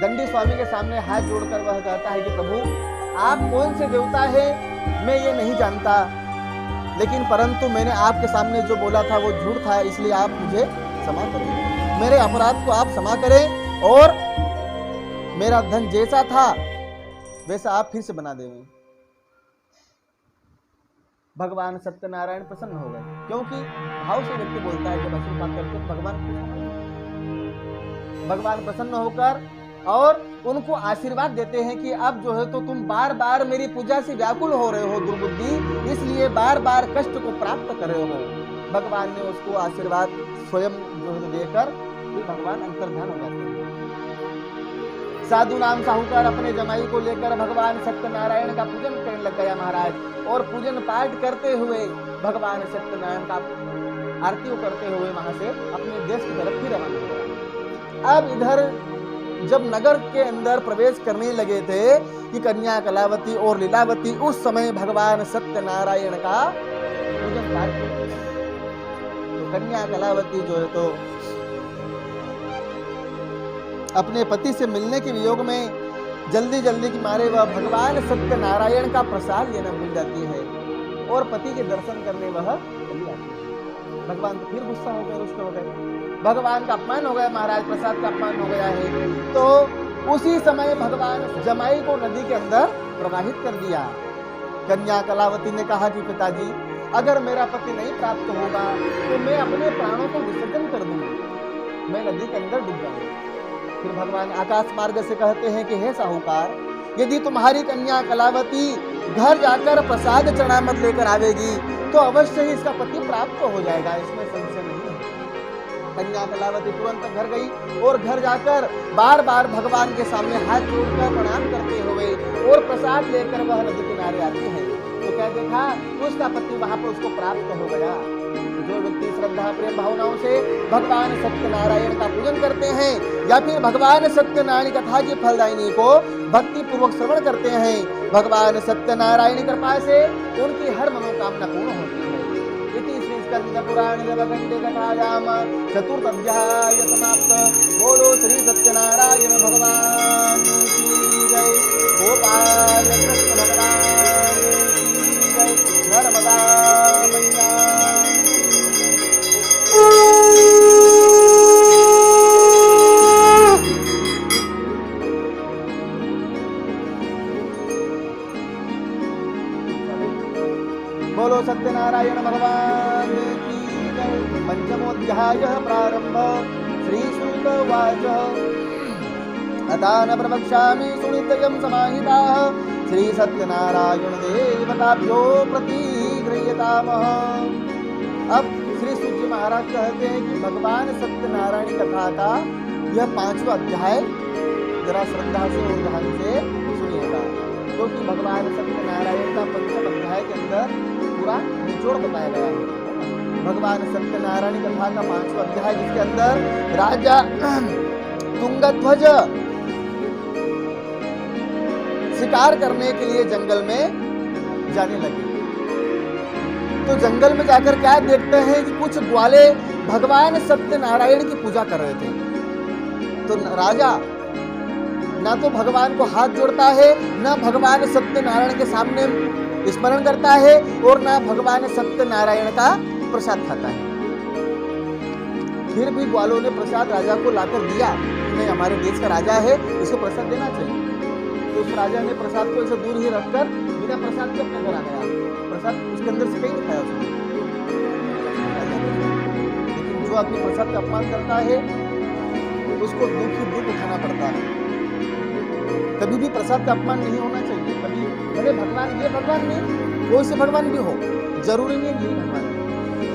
दंडी स्वामी के सामने हाथ जोड़कर वह कहता है कि प्रभु आप कौन से देवता है मैं ये नहीं जानता, लेकिन परंतु मैंने आपके सामने जो बोला था वो झूठ था, इसलिए आप मुझे क्षमा करें, मेरे अपराध को आप क्षमा करें और मेरा धन जैसा था वैसा आप फिर से बना देंगे। भगवान सत्यनारायण प्रसन्न हो गए, क्योंकि भाव से व्यक्ति बोलता है जब असुर पाप करके भगवान प्रसन्न होकर और उनको आशीर्वाद देते हैं कि अब जो है तो तुम बार बार मेरी पूजा से व्याकुल हो रहे हो दुर्बुद्धि, इसलिए बार बार कष्ट को प्राप्त कर रहे हो। भगवान ने उसको आशीर्वाद स्वयं जो है देकर फिर भगवान अंतर्धान हो जाते हैं। साधु नाम साहूकार अपने जमाई को लेकर भगवान सत्यनारायण का पूजन करने लग गया महाराज, और पूजन पाठ करते हुए भगवान सत्यनारायण का आरती करते हुए वहां से अपने देश की तरफ फिर रवाना हो गया। अब इधर जब नगर के अंदर प्रवेश करने लगे थे कि कन्या कलावती और लीलावती, उस समय भगवान सत्यनारायण का पूजन पाठ करते थे। तो कन्या कलावती जो है तो अपने पति से मिलने के वियोग में जल्दी जल्दी के मारे वह भगवान सत्यनारायण का प्रसाद लेना भूल जाती है और पति के दर्शन करने वह चली जाती है। भगवान तो फिर गुस्सा हो गए, रुष्ट हो गए, भगवान का अपमान हो गया महाराज, प्रसाद का अपमान हो गया है। तो उसी समय भगवान जमाई को नदी के अंदर प्रवाहित कर दिया। कन्या कलावती ने कहा कि पिताजी अगर मेरा पति नहीं प्राप्त होगा तो मैं अपने प्राणों को विसर्जन कर दूंगा, मैं नदी के अंदर डूब जाऊंगा। फिर भगवान आकाश मार्ग से कहते हैं कि हे साहूकार, यदि तुम्हारी कन्या कलावती घर जाकर प्रसाद चढ़ा मत लेकर आवेगी तो अवश्य ही इसका पति प्राप्त हो जाएगा, इसमें संशय नहीं है। कन्या कलावती तुरंत घर गई और घर जाकर बार बार भगवान के सामने हाथ जोड़कर प्रणाम करते हुए और प्रसाद लेकर वह नदी किनारे आती है। तो क्या देखा, उसका पति वहां पर उसको प्राप्त हो गया। जो व्यक्ति श्रद्धा प्रेम भावनाओं से भगवान सत्यनारायण का पूजन करते हैं या फिर भगवान सत्यनारायण कथा की फलदायिनी को भक्ति पूर्वक श्रवण करते हैं, भगवान सत्यनारायण की कृपा से उनकी हर मनोकामना पूर्ण होती है। इति श्री स्कंद पुराण नवखंडे कथायाम चतुर्थ अध्याय समाप्त। बोलो श्री सत्यनारायण भगवान की जय। गोपाल कृष्ण भगवान की जय। नर्मदा मैया बोलो सत्यनारायण भगवान की जय। पंचमोऽध्यायः प्रारंभ। श्रीशुक उवाच अतान प्रवक्ष्यामि सुनित्यं समाहिताः श्री सत्यनारायण देवताभ्यो प्रतिगृह्यतामः। अब श्री सूत जी महाराज कहते हैं कि भगवान सत्यनारायण कथा का यह 5वां अध्याय जरा श्रद्धा से और ध्यान से सुनिएगा, क्योंकि तो भगवान सत्यनारायण का 5वां अध्याय के अंदर पूरा निचोड़ बताया गया है। भगवान सत्यनारायण कथा का 5वां अध्याय, जिसके अंदर राजा तुंगध्वज शिकार करने के लिए जंगल में जाने लगे। तो जंगल में जाकर क्या देखते हैं कि कुछ ग्वाले भगवान सत्यनारायण की पूजा कर रहे थे। तो राजा ना तो भगवान को हाथ जोड़ता है, ना भगवान सत्यनारायण के सामने स्मरण करता है, और ना भगवान सत्यनारायण का प्रसाद खाता है। फिर भी ग्वालों ने प्रसाद राजा को लाकर दिया, नहीं हमारे देश का राजा है, इसको प्रसाद देना चाहिए। तो उस राजा ने प्रसाद को ऐसे दूर ही रखकर बिना प्रसाद के अपने घर आ गया। प्रसाद उसके अंदर से कहीं नहीं खाया उसने। लेकिन जो आदमी प्रसाद का अपमान करता है उसको दुख ही दुख उठाना पड़ता है। कभी भी प्रसाद का अपमान नहीं होना चाहिए। कभी बड़े भगवान, ये भगवान नहीं, कोई से भगवान भी हो, जरूरी नहीं ये भगवान,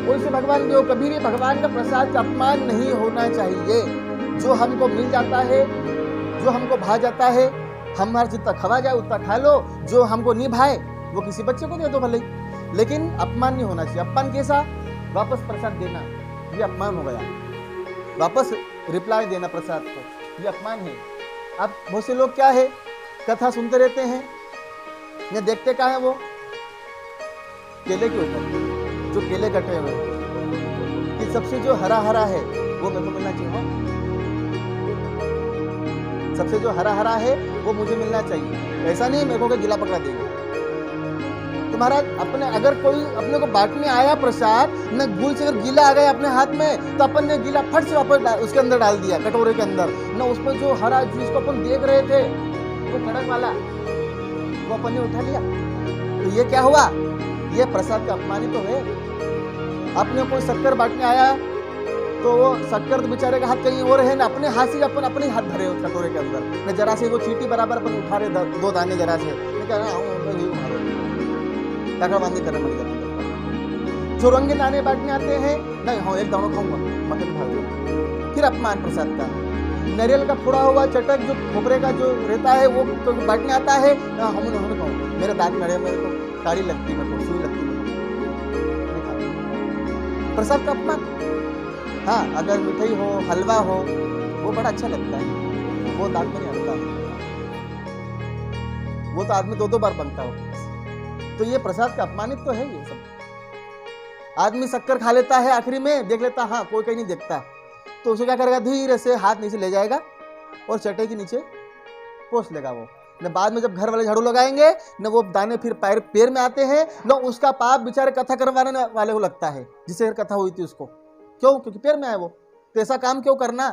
कोई से भगवान भी हो, कभी भी भगवान का प्रसाद का अपमान नहीं होना चाहिए। जो हमको मिल जाता है, जो हमको भा जाता है, हमारा जितना खवा जाए उतना खा लो, जो हमको नहीं भाए वो किसी बच्चे को दे दो भले, लेकिन अपमान नहीं होना चाहिए। अपमान कैसा? वापस प्रसाद देना, ये अपमान हो गया। वापस रिप्लाई देना प्रसाद को, ये अपमान है। अब बहुत से लोग क्या है, कथा सुनते रहते हैं, ये देखते क्या है, वो केले के ऊपर जो केले कटे हुए कि सबसे जो हरा हरा है वो मेरे को मिलना चाहिए, सबसे जो हरा हरा है वो मुझे मिलना चाहिए। ऐसा नहीं मेरे को गिला पकड़ा देगा। तो महाराज अपने अगर कोई अपने को बांटने आया प्रसाद, न भूल से अगर गीला आ गया अपने हाथ में, तो अपन ने गीला फट से वापस उसके अंदर डाल दिया, कटोरे के अंदर। न उस पर जो हरा जिसको अपन देख रहे थे वो कड़क वाला वो अपन ने उठा लिया। तो ये क्या हुआ? ये प्रसाद का अपमान ही तो है। अपने कोई शक्कर बांटने आया तो वो शक्कर तो बेचारे का हाथ कहीं और है ना, अपने हाथ से अपन अपने हाथ धरे उस कटोरे के अंदर, न जरा से वो चीटी बराबर अपन उठा रहे 2 दाने जरा से, बांधी करने लग जाते। जो रंगे दाने बांटने आते हैं, नहीं हाँ 1 दाना खाऊंगा, मटन खा लिया, फिर अपमान प्रसाद का। नारियल का फोड़ा हुआ चटक जो खोपरे का जो रहता है वो तो बांटने आता है, हम खाऊंगा, मेरे दांत नड़े, मेरे को काड़ी लगती, मेरे को सुई लगती, प्रसाद का अपमान। हाँ अगर मिठाई हो, हलवा हो, वो बड़ा अच्छा लगता है, वो दांत में नहीं आता, वो तो आदमी 2-2 बार बनता हो। तो ये प्रसाद का अपमानित तो है। ये सब आदमी शक्कर खा लेता है, आखिरी में देख लेता हाँ कोई कहीं नहीं देखता, तो उसे क्या करेगा, धीरे से हाथ नीचे ले जाएगा और चटे के नीचे पोंछ लेगा वो। न बाद में जब घर वाले झाड़ू लगाएंगे, न वो दाने फिर पैर में आते हैं, न उसका पाप बेचारे कथा करवाने वाले को लगता है, जिससे कथा हुई थी उसको। क्यों? क्योंकि पैर में आए वो, तो ऐसा काम क्यों करना?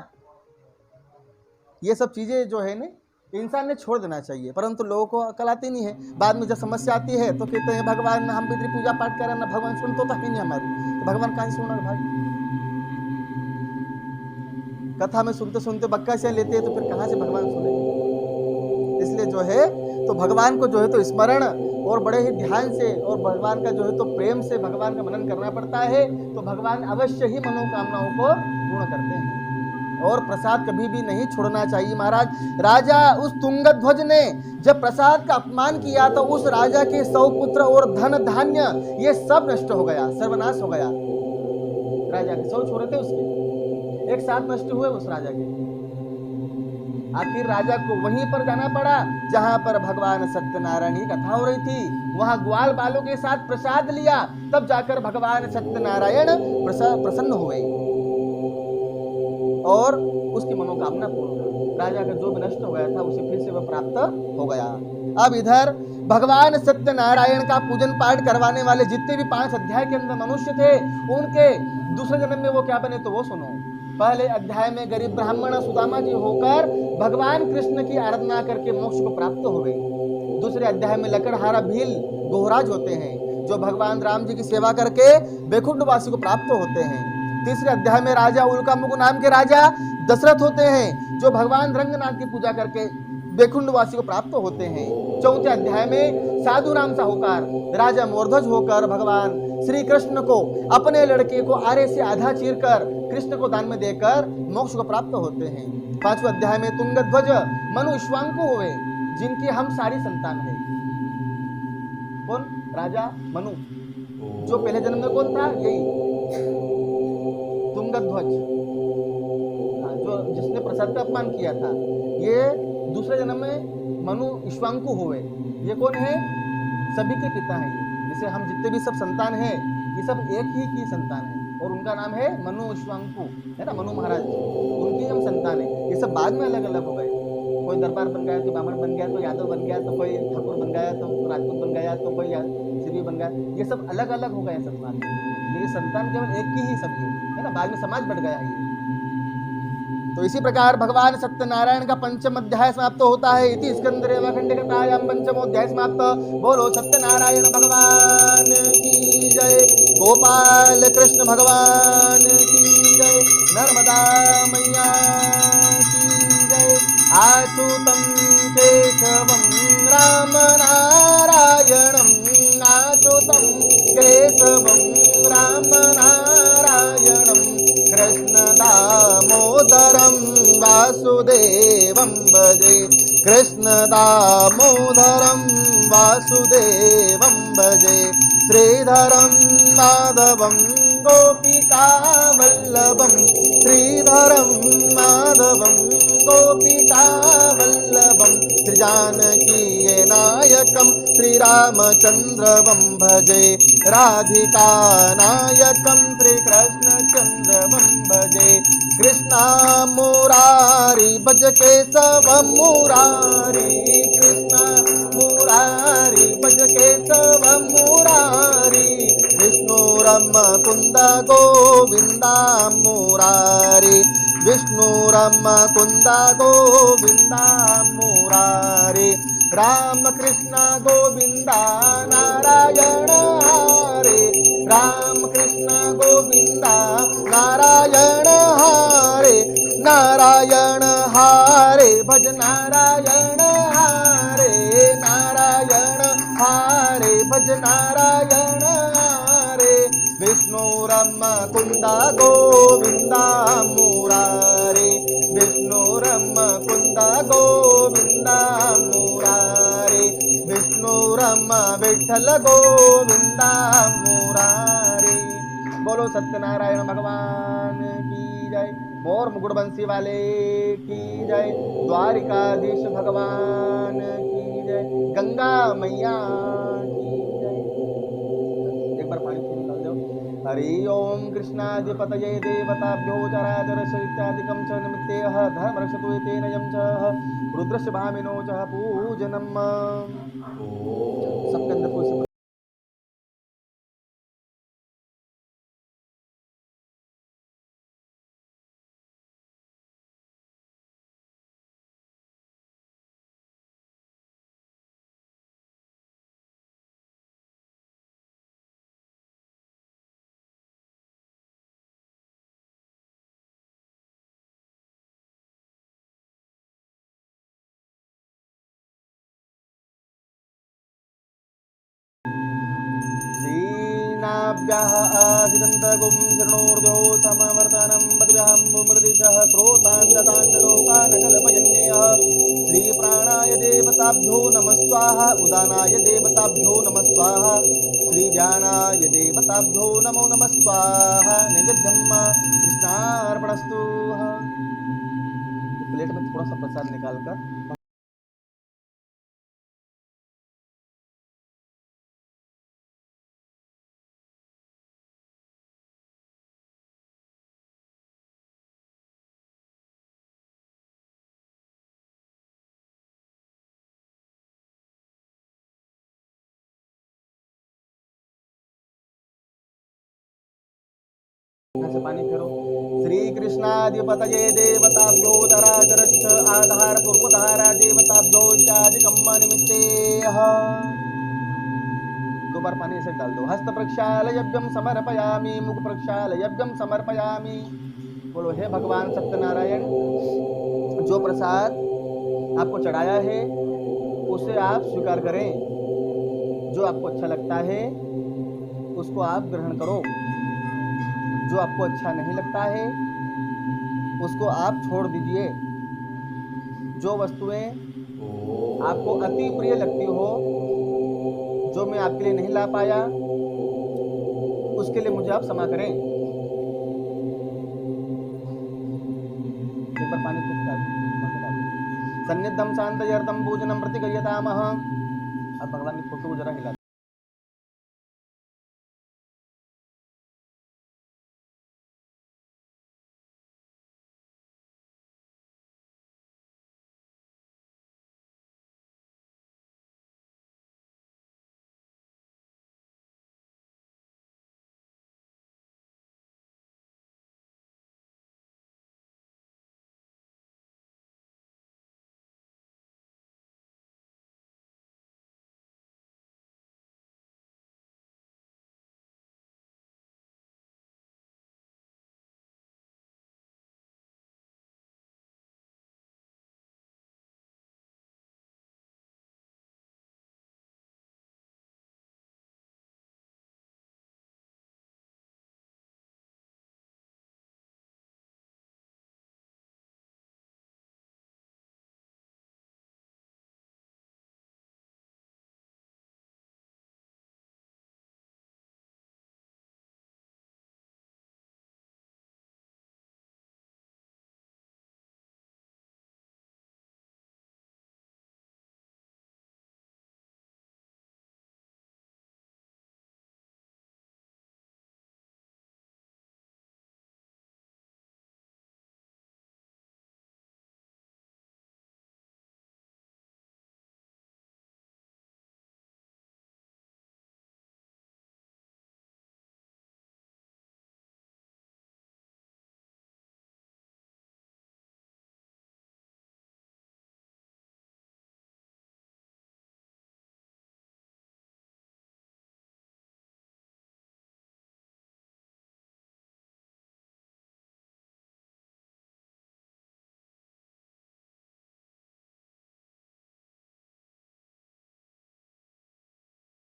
ये सब चीजें जो है ना इंसान ने छोड़ देना चाहिए, परंतु लोगों को अकल आती नहीं है। बाद में जब समस्या आती है तो कहते हैं भगवान हम पितृ पूजा पाठ करें ना, भगवान सुन तो ही नहीं हमारी, तो भगवान कहाँ से सुना भाई? कथा में सुनते सुनते बक्का से लेते हैं तो फिर कहाँ से भगवान सुने? इसलिए जो है तो भगवान को जो है तो स्मरण और बड़े ही ध्यान से और भगवान का जो है तो प्रेम से भगवान का मनन करना पड़ता है, तो भगवान अवश्य ही मनोकामनाओं को पूर्ण करते हैं। और प्रसाद कभी भी नहीं छोड़ना चाहिए। महाराज राजा उस तुंगध्वज ने जब प्रसाद का अपमान किया तो उस राजा के 100 पुत्र और धन धान्य ये सब नष्ट हो गया, सर्वनाश हो गया। राजा के 100 छोरे थे उसके, एक साथ नष्ट हुए उस राजा के। आखिर राजा को वहीं पर जाना पड़ा जहां पर भगवान सत्यनारायण की कथा हो रही थी। वहां ग्वाल बालों के साथ प्रसाद लिया, तब जाकर भगवान सत्यनारायण प्रसन्न हुए और उसकी मनोकामना पूर्ण हुई। राजा का जो भी नष्ट हो गया था उसे फिर से वह प्राप्त हो गया। अब इधर भगवान सत्यनारायण का पूजन पाठ करवाने वाले जितने भी 5 अध्याय के अंदर मनुष्य थे, उनके दूसरे जन्म में वो क्या बने तो वो सुनो। पहले अध्याय में गरीब ब्राह्मण सुदामा जी होकर भगवान कृष्ण की आराधना करके मोक्ष को प्राप्त हो गए। दूसरे अध्याय में लकड़हारा भील गोहराज होते हैं जो भगवान राम जी की सेवा करके बैकुंठवासी को प्राप्त होते हैं। तीसरे अध्याय में राजा उल्कामुख नाम के राजा दशरथ होते हैं जो भगवान रंगनाथ की पूजा करके वैकुंठवासी को प्राप्त होते हैं। चौथे अध्याय में साधु राम साहूकार राजा मोरध्वज होकर भगवान श्री कृष्ण को अपने लड़के को आरे से आधा चीर कर कृष्ण को दान में देकर मोक्ष को प्राप्त होते हैं। पांचवें अध्याय में तुंगध्वज मनु इक्ष्वाकु हुए, जिनकी हम सारी संतान है। कौन? राजा मनु। जो पहले जन्म में कौन था? यही तुंगध्वज, जो जिसने प्रसाद का अपमान किया था। ये दूसरे जन्म में मनु इक्ष्वाकु हुए। ये कौन है? सभी के पिता हैं। जैसे हम जितने भी सब संतान हैं, ये सब एक ही की संतान है और उनका नाम है मनु इक्ष्वाकु, है ना, मनु महाराज, उनकी हम संतान है। ये सब बाद में अलग अलग हो गए। कोई दरबार बन गया, कोई ब्राह्मण बन गया, तो यादव बन गया, तो कोई ठाकुर बन गया, तो राजपूत बन गया, तो कोई सिरी बन गया। ये सब अलग अलग हो गए सब बाद में। ये संतान केवल एक की ही सब है ना, बाद में समाज बढ़ गया है। तो इसी प्रकार भगवान सत्यनारायण का पंचम अध्याय समाप्त होता है। इति स्कंदरेव खंडकथायां पंचमोध्याय समाप्त। बोलो सत्यनारायण भगवान की जय, गोपाल कृष्ण भगवान की जय, नर्मदा मैया की जय। आच्युतं केशवं राम नारायणं, आच्युतं केशवं राम नारायणं, कृष्ण दामोदरं वासुदेवं भजे, कृष्ण दामोदरं वासुदेवं भजे। श्रीधरं माधवं गोपिका वल्लभं, श्रीधरं माधवं गोपिका वल्लभं, श्रीजानकी नायकं श्रीरामचन्द्रं भजे, राधिका नायकं श्रीकृष्णचन्द्रं भजे। कृष्णा मुरारी भज केशव मुरारी, कृष्णा मुरारी भज केशव मुरारी, विष्णुरम कुंद गोविंदा मुरारी, विष्णुरम कुंद गोविंदा मुरारी। राम कृष्ण गोविंदा नारायण हरे, राम कृष्ण गोविंदा नारायण हरे, नारायण हरे भज नारायण हरे, नारायण हरे भज नारायण हरे। विष्णुरम कुंद गोविंदा मुरारे, विष्णुरम कुंद गोविंदा मुरारे, विष्णुरम विठ्ठल गोविंदा मुरारे। बोलो सत्यनारायण भगवान की जय, मोर मुकुट बंसी वाले की जय, द्वारिकाधीश भगवान की जय, गंगा मैया की जय। एक बार पानी निकाल दो। हरि ओम कृष्णाधिपतये देवताभ्यो चराचरस्य इत्यादिकं च निमित्तेह धर्मरक्षतु एतेन यं च रुद्रस्य भामिनो च पूजनम्। सबके अंदर कोई श्रीनाभ्यः आसिदन्तगुं शरणोर्ध्यो समवर्तनं पतिभ्यां मुमृदिशः स्रोतान् दतान् च लोकान् कल्पयन्नेह। श्रीप्राणाय देवताभ्यो नमः स्वाहा, उदानाय देवताभ्यो नमः स्वाहा, श्रीध्यानाय देवताभ्यो नमो नमः स्वाहा। नैवेद्यं कृष्णार्पणस्तु। प्लेट में थोड़ा सा प्रसाद निकाल कर से पानी फेरो। श्री कृष्णाधिपतये देवताभ्यो चराचरस्य आधार पूर्वधारा देवताभ्यो इत्यादिकं निमित्तेह। दो बार पानी ऐसे डाल दो। हस्त प्रक्षालयभ्यं समर्पयामि, मुख प्रक्षालयभ्यं समर्पयामि। बोलो हे भगवान सत्यनारायण, जो प्रसाद आपको चढ़ाया है उसे आप स्वीकार करें। जो आपको अच्छा लगता है उसको आप ग्रहण करो, जो आपको अच्छा नहीं लगता है उसको आप छोड़ दीजिए। जो वस्तुएं आपको अति प्रिय लगती हो, जो मैं आपके लिए नहीं ला पाया, उसके लिए मुझे आप क्षमा करें। एक बार पानी सन्निधम शांतयर्थम पूजनम प्रतिगयतामह। अब भगवान की फोटो को जरा हिला।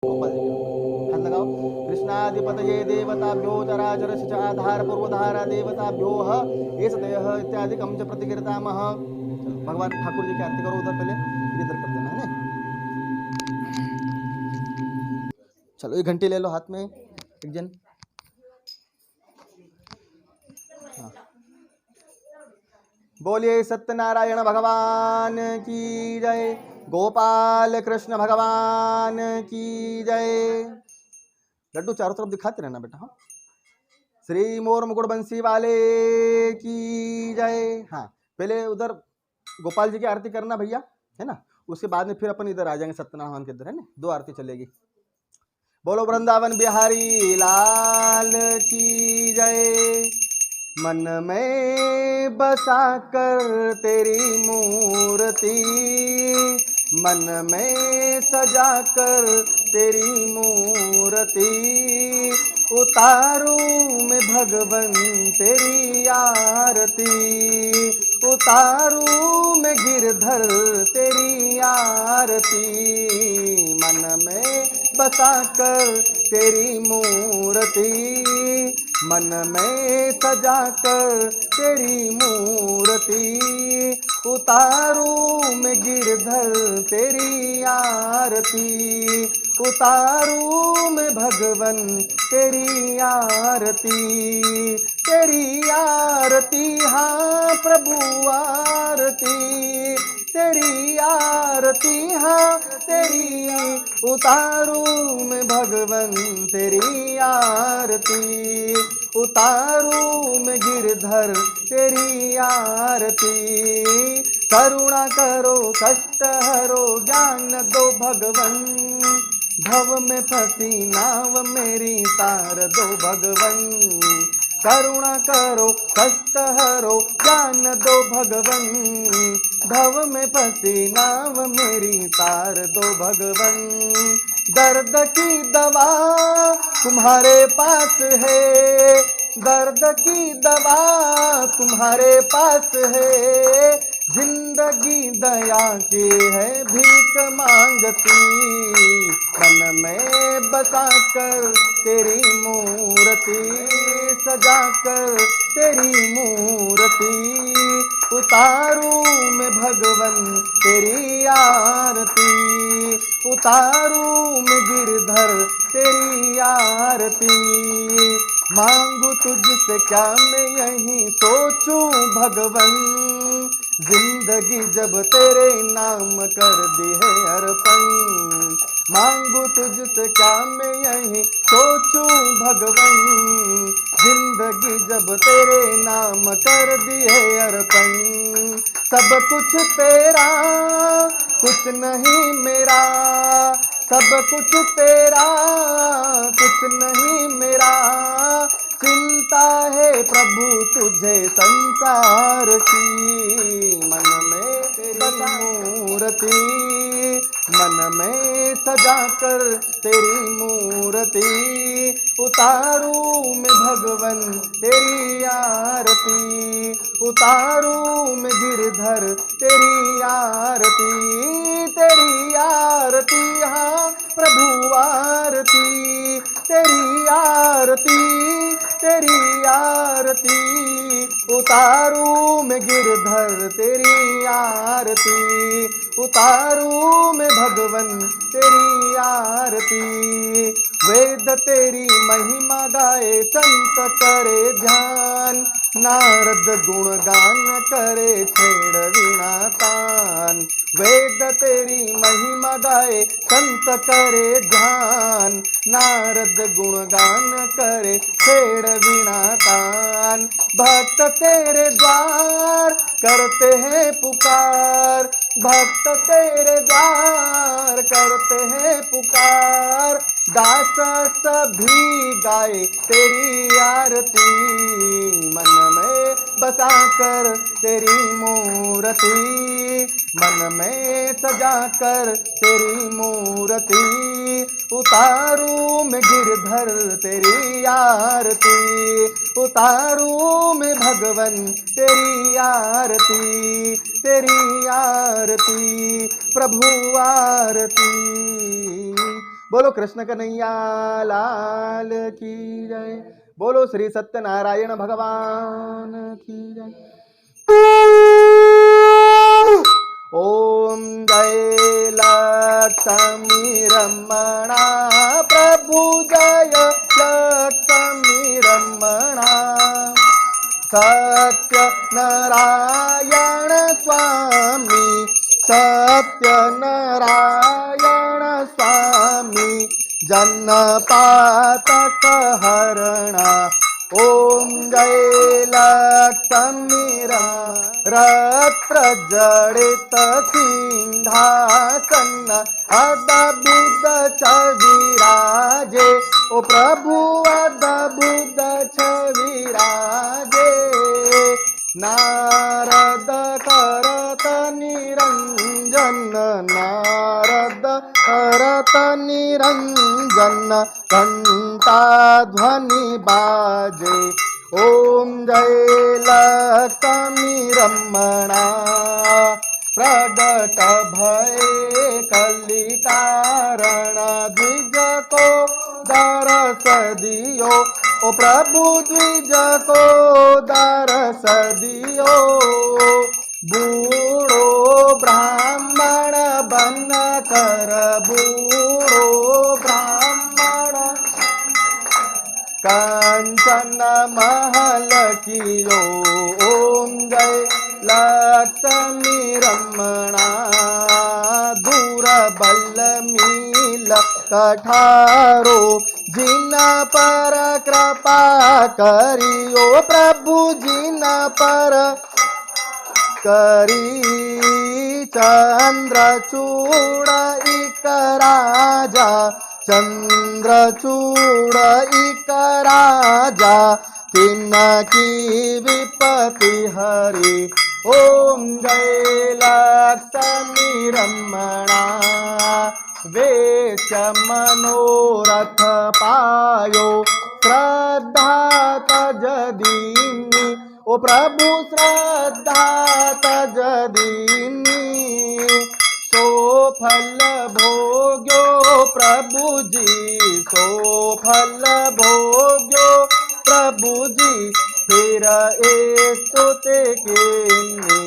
हाथ लगाओ। कृष्णाधिपतये देवताभ्यो चराचर च आधार पूर्वधारा देवताभ्यो एष देह इत्यादि कम च प्रतिकीर्तामः। भगवान ठाकुर जी की आरती करो उधर, पहले फिर इधर कर देना है ना। चलो एक घंटी ले लो हाथ में एक जन। हाँ। बोलिए सत्यनारायण भगवान की जय, गोपाल कृष्ण भगवान की जय। लड्डू चारों तरफ दिखाते रहना बेटा। हाँ, श्री मोर मुकुट बंसी वाले की जय। हाँ, पहले उधर गोपाल जी की आरती करना भैया, है ना। उसके बाद में फिर अपन इधर आ जाएंगे सत्यनारायण के इधर, है ना। 2 आरती चलेगी। बोलो वृंदावन बिहारी लाल की जय। मन में बसा कर तेरी मूर्ति, मन में सजा कर तेरी मूर्ति, उतारूं मैं भगवन तेरी आरती, उतारूं मैं गिरधर तेरी आरती। मन में बसा कर तेरी मूर्ति, मन में सजा कर तेरी मूर्ति, उतारूं मैं गिरधर तेरी आरती, उतारूं मैं भगवन तेरी आरती, तेरी आरती हाँ प्रभु आरती, तेरी आरती हाँ तेरी, उतारूं मैं भगवन तेरी आरती, उतारूं मैं गिरधर तेरी आरती। करुणा करो कष्ट हरो ज्ञान दो भगवन, भव में फंसी नाव मेरी तार दो भगवन। करुणा करो कष्ट हरो ज्ञान दो भगवन, भव में फंसी नाव मेरी तार दो भगवन। दर्द की दवा तुम्हारे पास है, दर्द की दवा तुम्हारे पास है, जिंदगी दया की है भीख मांगती, मन में बसा कर तेरी मूर्ति, सजा कर तेरी मूर्ति, उतारू मैं भगवन तेरी आरती, उतारू मैं गिरधर तेरी आरती। मांगू तुझसे क्या मैं यही सोचूं भगवन, जिंदगी जब तेरे नाम कर दी है अर्पण। मांगू तुझसे क्या मैं यही सोचूं भगवन, जिंदगी जब तेरे नाम कर दी है अर्पण। सब कुछ तेरा कुछ नहीं मेरा, सब कुछ तेरा कुछ नहीं मेरा, चिंता है प्रभु तुझे संसार की। मन में तेरी मूर्ति, मन में सजा कर तेरी मूर्ति, उतारू मैं भगवन तेरी आरती, उतारू मैं गिरधर तेरी आरती, तेरी आरती हाँ प्रभु आरती, तेरी आरती, तेरी आरती, उतारू मैं गिरधर तेरी आरती, उतारू मैं भगवन तेरी आरती। वेद तेरी महिमा गाए संत करे ध्यान, नारद गुणगान करे छेड़ वीणा तान। वेद तेरी महिमा गाए संत करे ध्यान, नारद गुणगान करे छेड़ वीणा तान। भक्त तेरे द्वार करते हैं पुकार, भक्त तेरे द्वार करते हैं पुकार, दास सभी गाए तेरी आरती। मन में बसा कर तेरी मूर्ति, मन में सजा कर तेरी मूर्ति, उतारू मैं गिरधर तेरी आरती, उतारू मैं भगवन तेरी आरती, तेरी आरती प्रभु आरती। बोलो कृष्ण कन्हैया लाल की जय, बोलो श्री सत्यनारायण भगवान की जय। ओम जय लक्ष्मी रमणा प्रभु, जय लक्ष्मी रमणा, सत्य नारायण स्वामी, सत्य नारायण स्वामी, जन पातक हरणा। ओम जय लक्ष्मी रत्र जड़ित सिंहासन, अद्भुत छविराजे, ओ प्रभु अद्भुत छविराजे। नारद करत निरंजन, नारद करत निरंजन, घंटा ध्वनि बाजे। ओम जय लक्ष्मी रमणा, प्रगट भय कलि कारण, द्विज को दरस दियो, ओ प्रभु द्विज को दरस दियो। बूढ़ो ब्राह्मण बन कर, बूढ़ो ब्राह्मण कंचन महल कियो। ओम जय लक्ष्मी रमणा, दूर बल मील कठारो, जिन पर कृपा करियो, प्रभु जिन पर करी। चंद्रचूड़ इक राजा, चंद्रचूड़ इक राजा, तिनकी विपत्ति हरि। ओम जय लक्ष्मी रमणा, वेश मनोरथ पायो, श्रद्धा तज दीनी, ओ प्रभु श्रद्धा तज दीनी सो फल भोग्यो प्रभु जी सो फल भोग्यो प्रभु जी फिर स्तुते किन्नी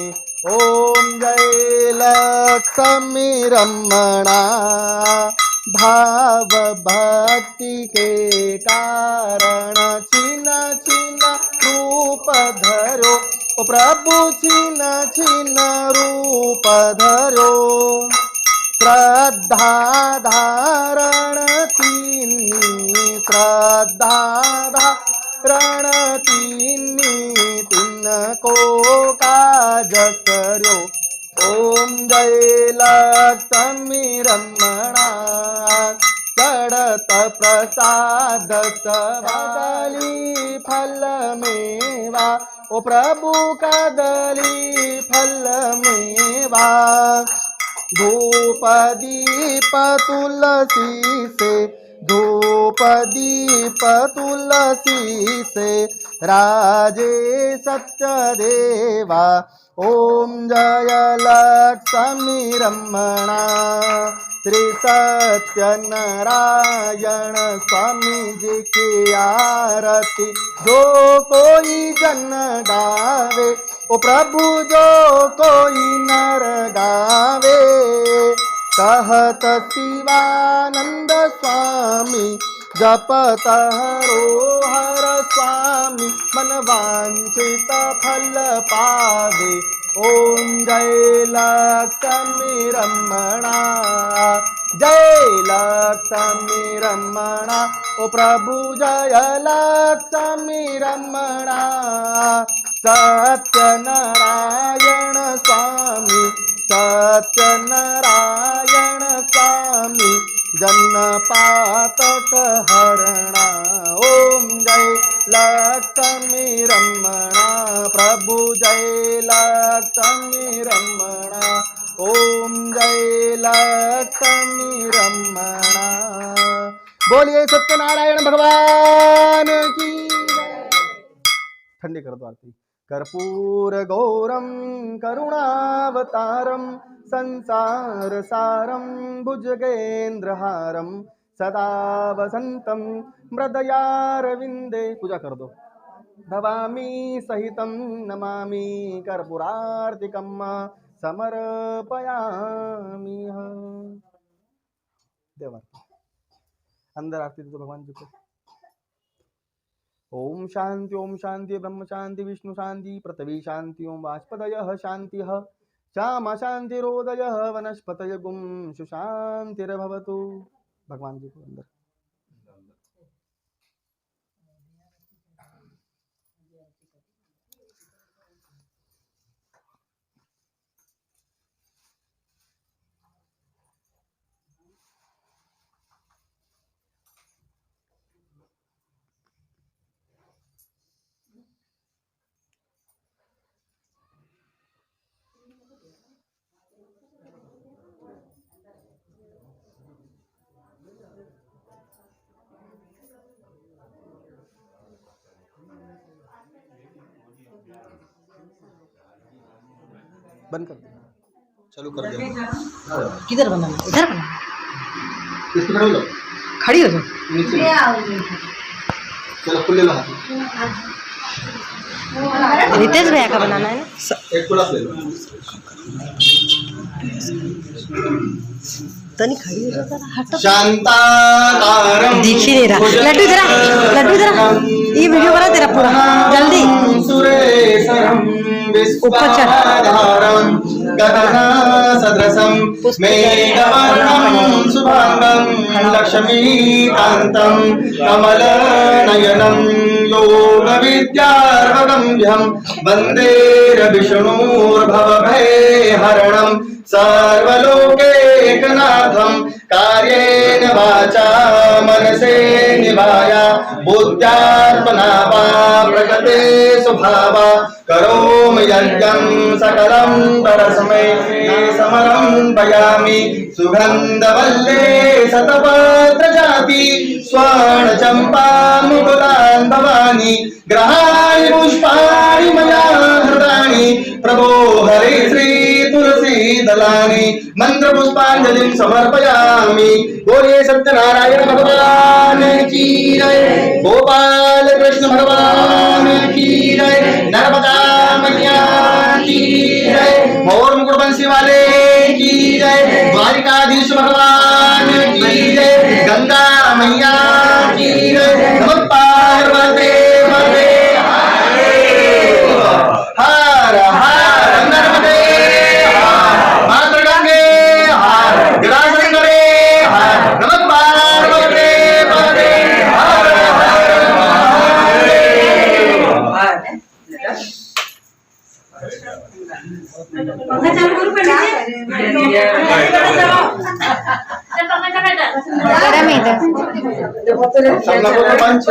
ओम जय लक्ष्मी रमणा भाव भक्ति के कारण छिन छिन रूप धरो ओ प्रभु छिन छिन रूप धरो श्रद्धा धारण तीनी श्रद्धा धारण तीनी तिनको काज करो ओम जय लक्ष्मी रमणा चढ़त प्रसाद सवाली फल मेवा ओ प्रभु कदली फल मेवा धूप दीप तुलसी से धूप दीप तुलसी से राजे सत्य देवा ओम जय लक्ष्मी रमणा श्री सत्यनारायण स्वामी जी की आरती जो कोई जन गावे ओ प्रभु जो कोई नर गावे कहत शिवानंद स्वामी जपत हरोहर स्वामी मन वांछित फल पावे ओम जय लक्ष्मी रमणा जय लक्ष्मी रमणा ओ प्रभु जय लक्ष्मी रमणा सत्यनारायण स्वामी सत्यनारायण स्वामी जन पातक हरणा ओम जय लक्ष्मी रमणा प्रभु जय लक्ष्मी रमणा ओम जय लक्ष्मी रमणा बोलिए सत्यनारायण भगवान की ठंडी कर दो आरती कर्पूर गौरम करुणावतारम संसार सारम भुजगेंद्रहारम सदा वसंतम मृदयारविंदे पूजा कर दो भवामी सहितं नमामि कर्पूरार्तिकं समर्पयामि देवार्ती अंदर आरती दे दो भगवान जी को ओम शांति ब्रह्म शांति विष्णु शांति पृथ्वी शांति ओम वाष्पदयः शांतिः श्यामा शांतिरोदयः वनस्पतय गुम सुशांतिर्भवतु भगवान जी को अंदर बंद कर दो चालू कर दे किधर बनाना इधर बनाना किस पे खड़ी हो खड़ी हो जाओ नीचे चलो खुले लो रितेश भैया का बनाना है ना एक गिलास ले लो तनी खड़ी हो जाता हटो शांताकारं दिख ही नहीं रहा लड्डू जरा ये वीडियो बना तेरा पूरा जल्दी सुरेशरं विश्वाधारं गगनसदृशं मेघवर्णं शुभांगं लक्ष्मीकान्तं कमलनयनं योगविद्यार्वगम्यं वन्दे विष्णुर्भवभयहरणं सर्वलोकैकनाथं कार्येण वाचा मनसे निभाया बुद्ध्यात्मना वा प्रकृते स्वभावा करोमि यज्ञं सकलं परस्मै समर्पयामि सुगन्धवल्ले शतपत्रजाति स्वर्णचम्पा मुकुलान् भवानि ग्रहाणि पुष्पाणि मया दलानि मंत्र पुष्पांजलिं समर्पयामि। बोलिए सत्यनारायण भगवान की जय, गोपाल कृष्ण भगवान की जय, नर्मदा मैया की जय, मोर मुकुट बंसी वाले की जय, द्वारिकाधीश भगवान की जय, गंगा मैया की जय। नमः पार्वती पते हर हर नर्मदे हर, मातृ गंगे हर, जटाशंकरे हर, नमः पार्वती पते हर हर महादेव। पंखा चालू करू सबला को पंच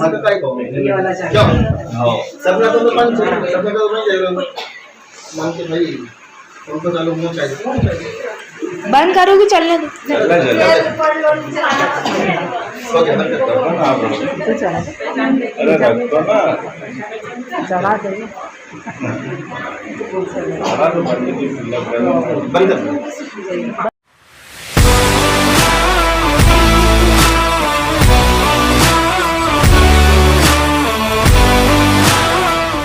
मग काय को क्यों हो सबला को पंच सबला को नहीं जाएगा मानते भाई उनको चालू मुंह चाहिए बंद करो कि चलने दो ओके बंद चला दे कर बंद कर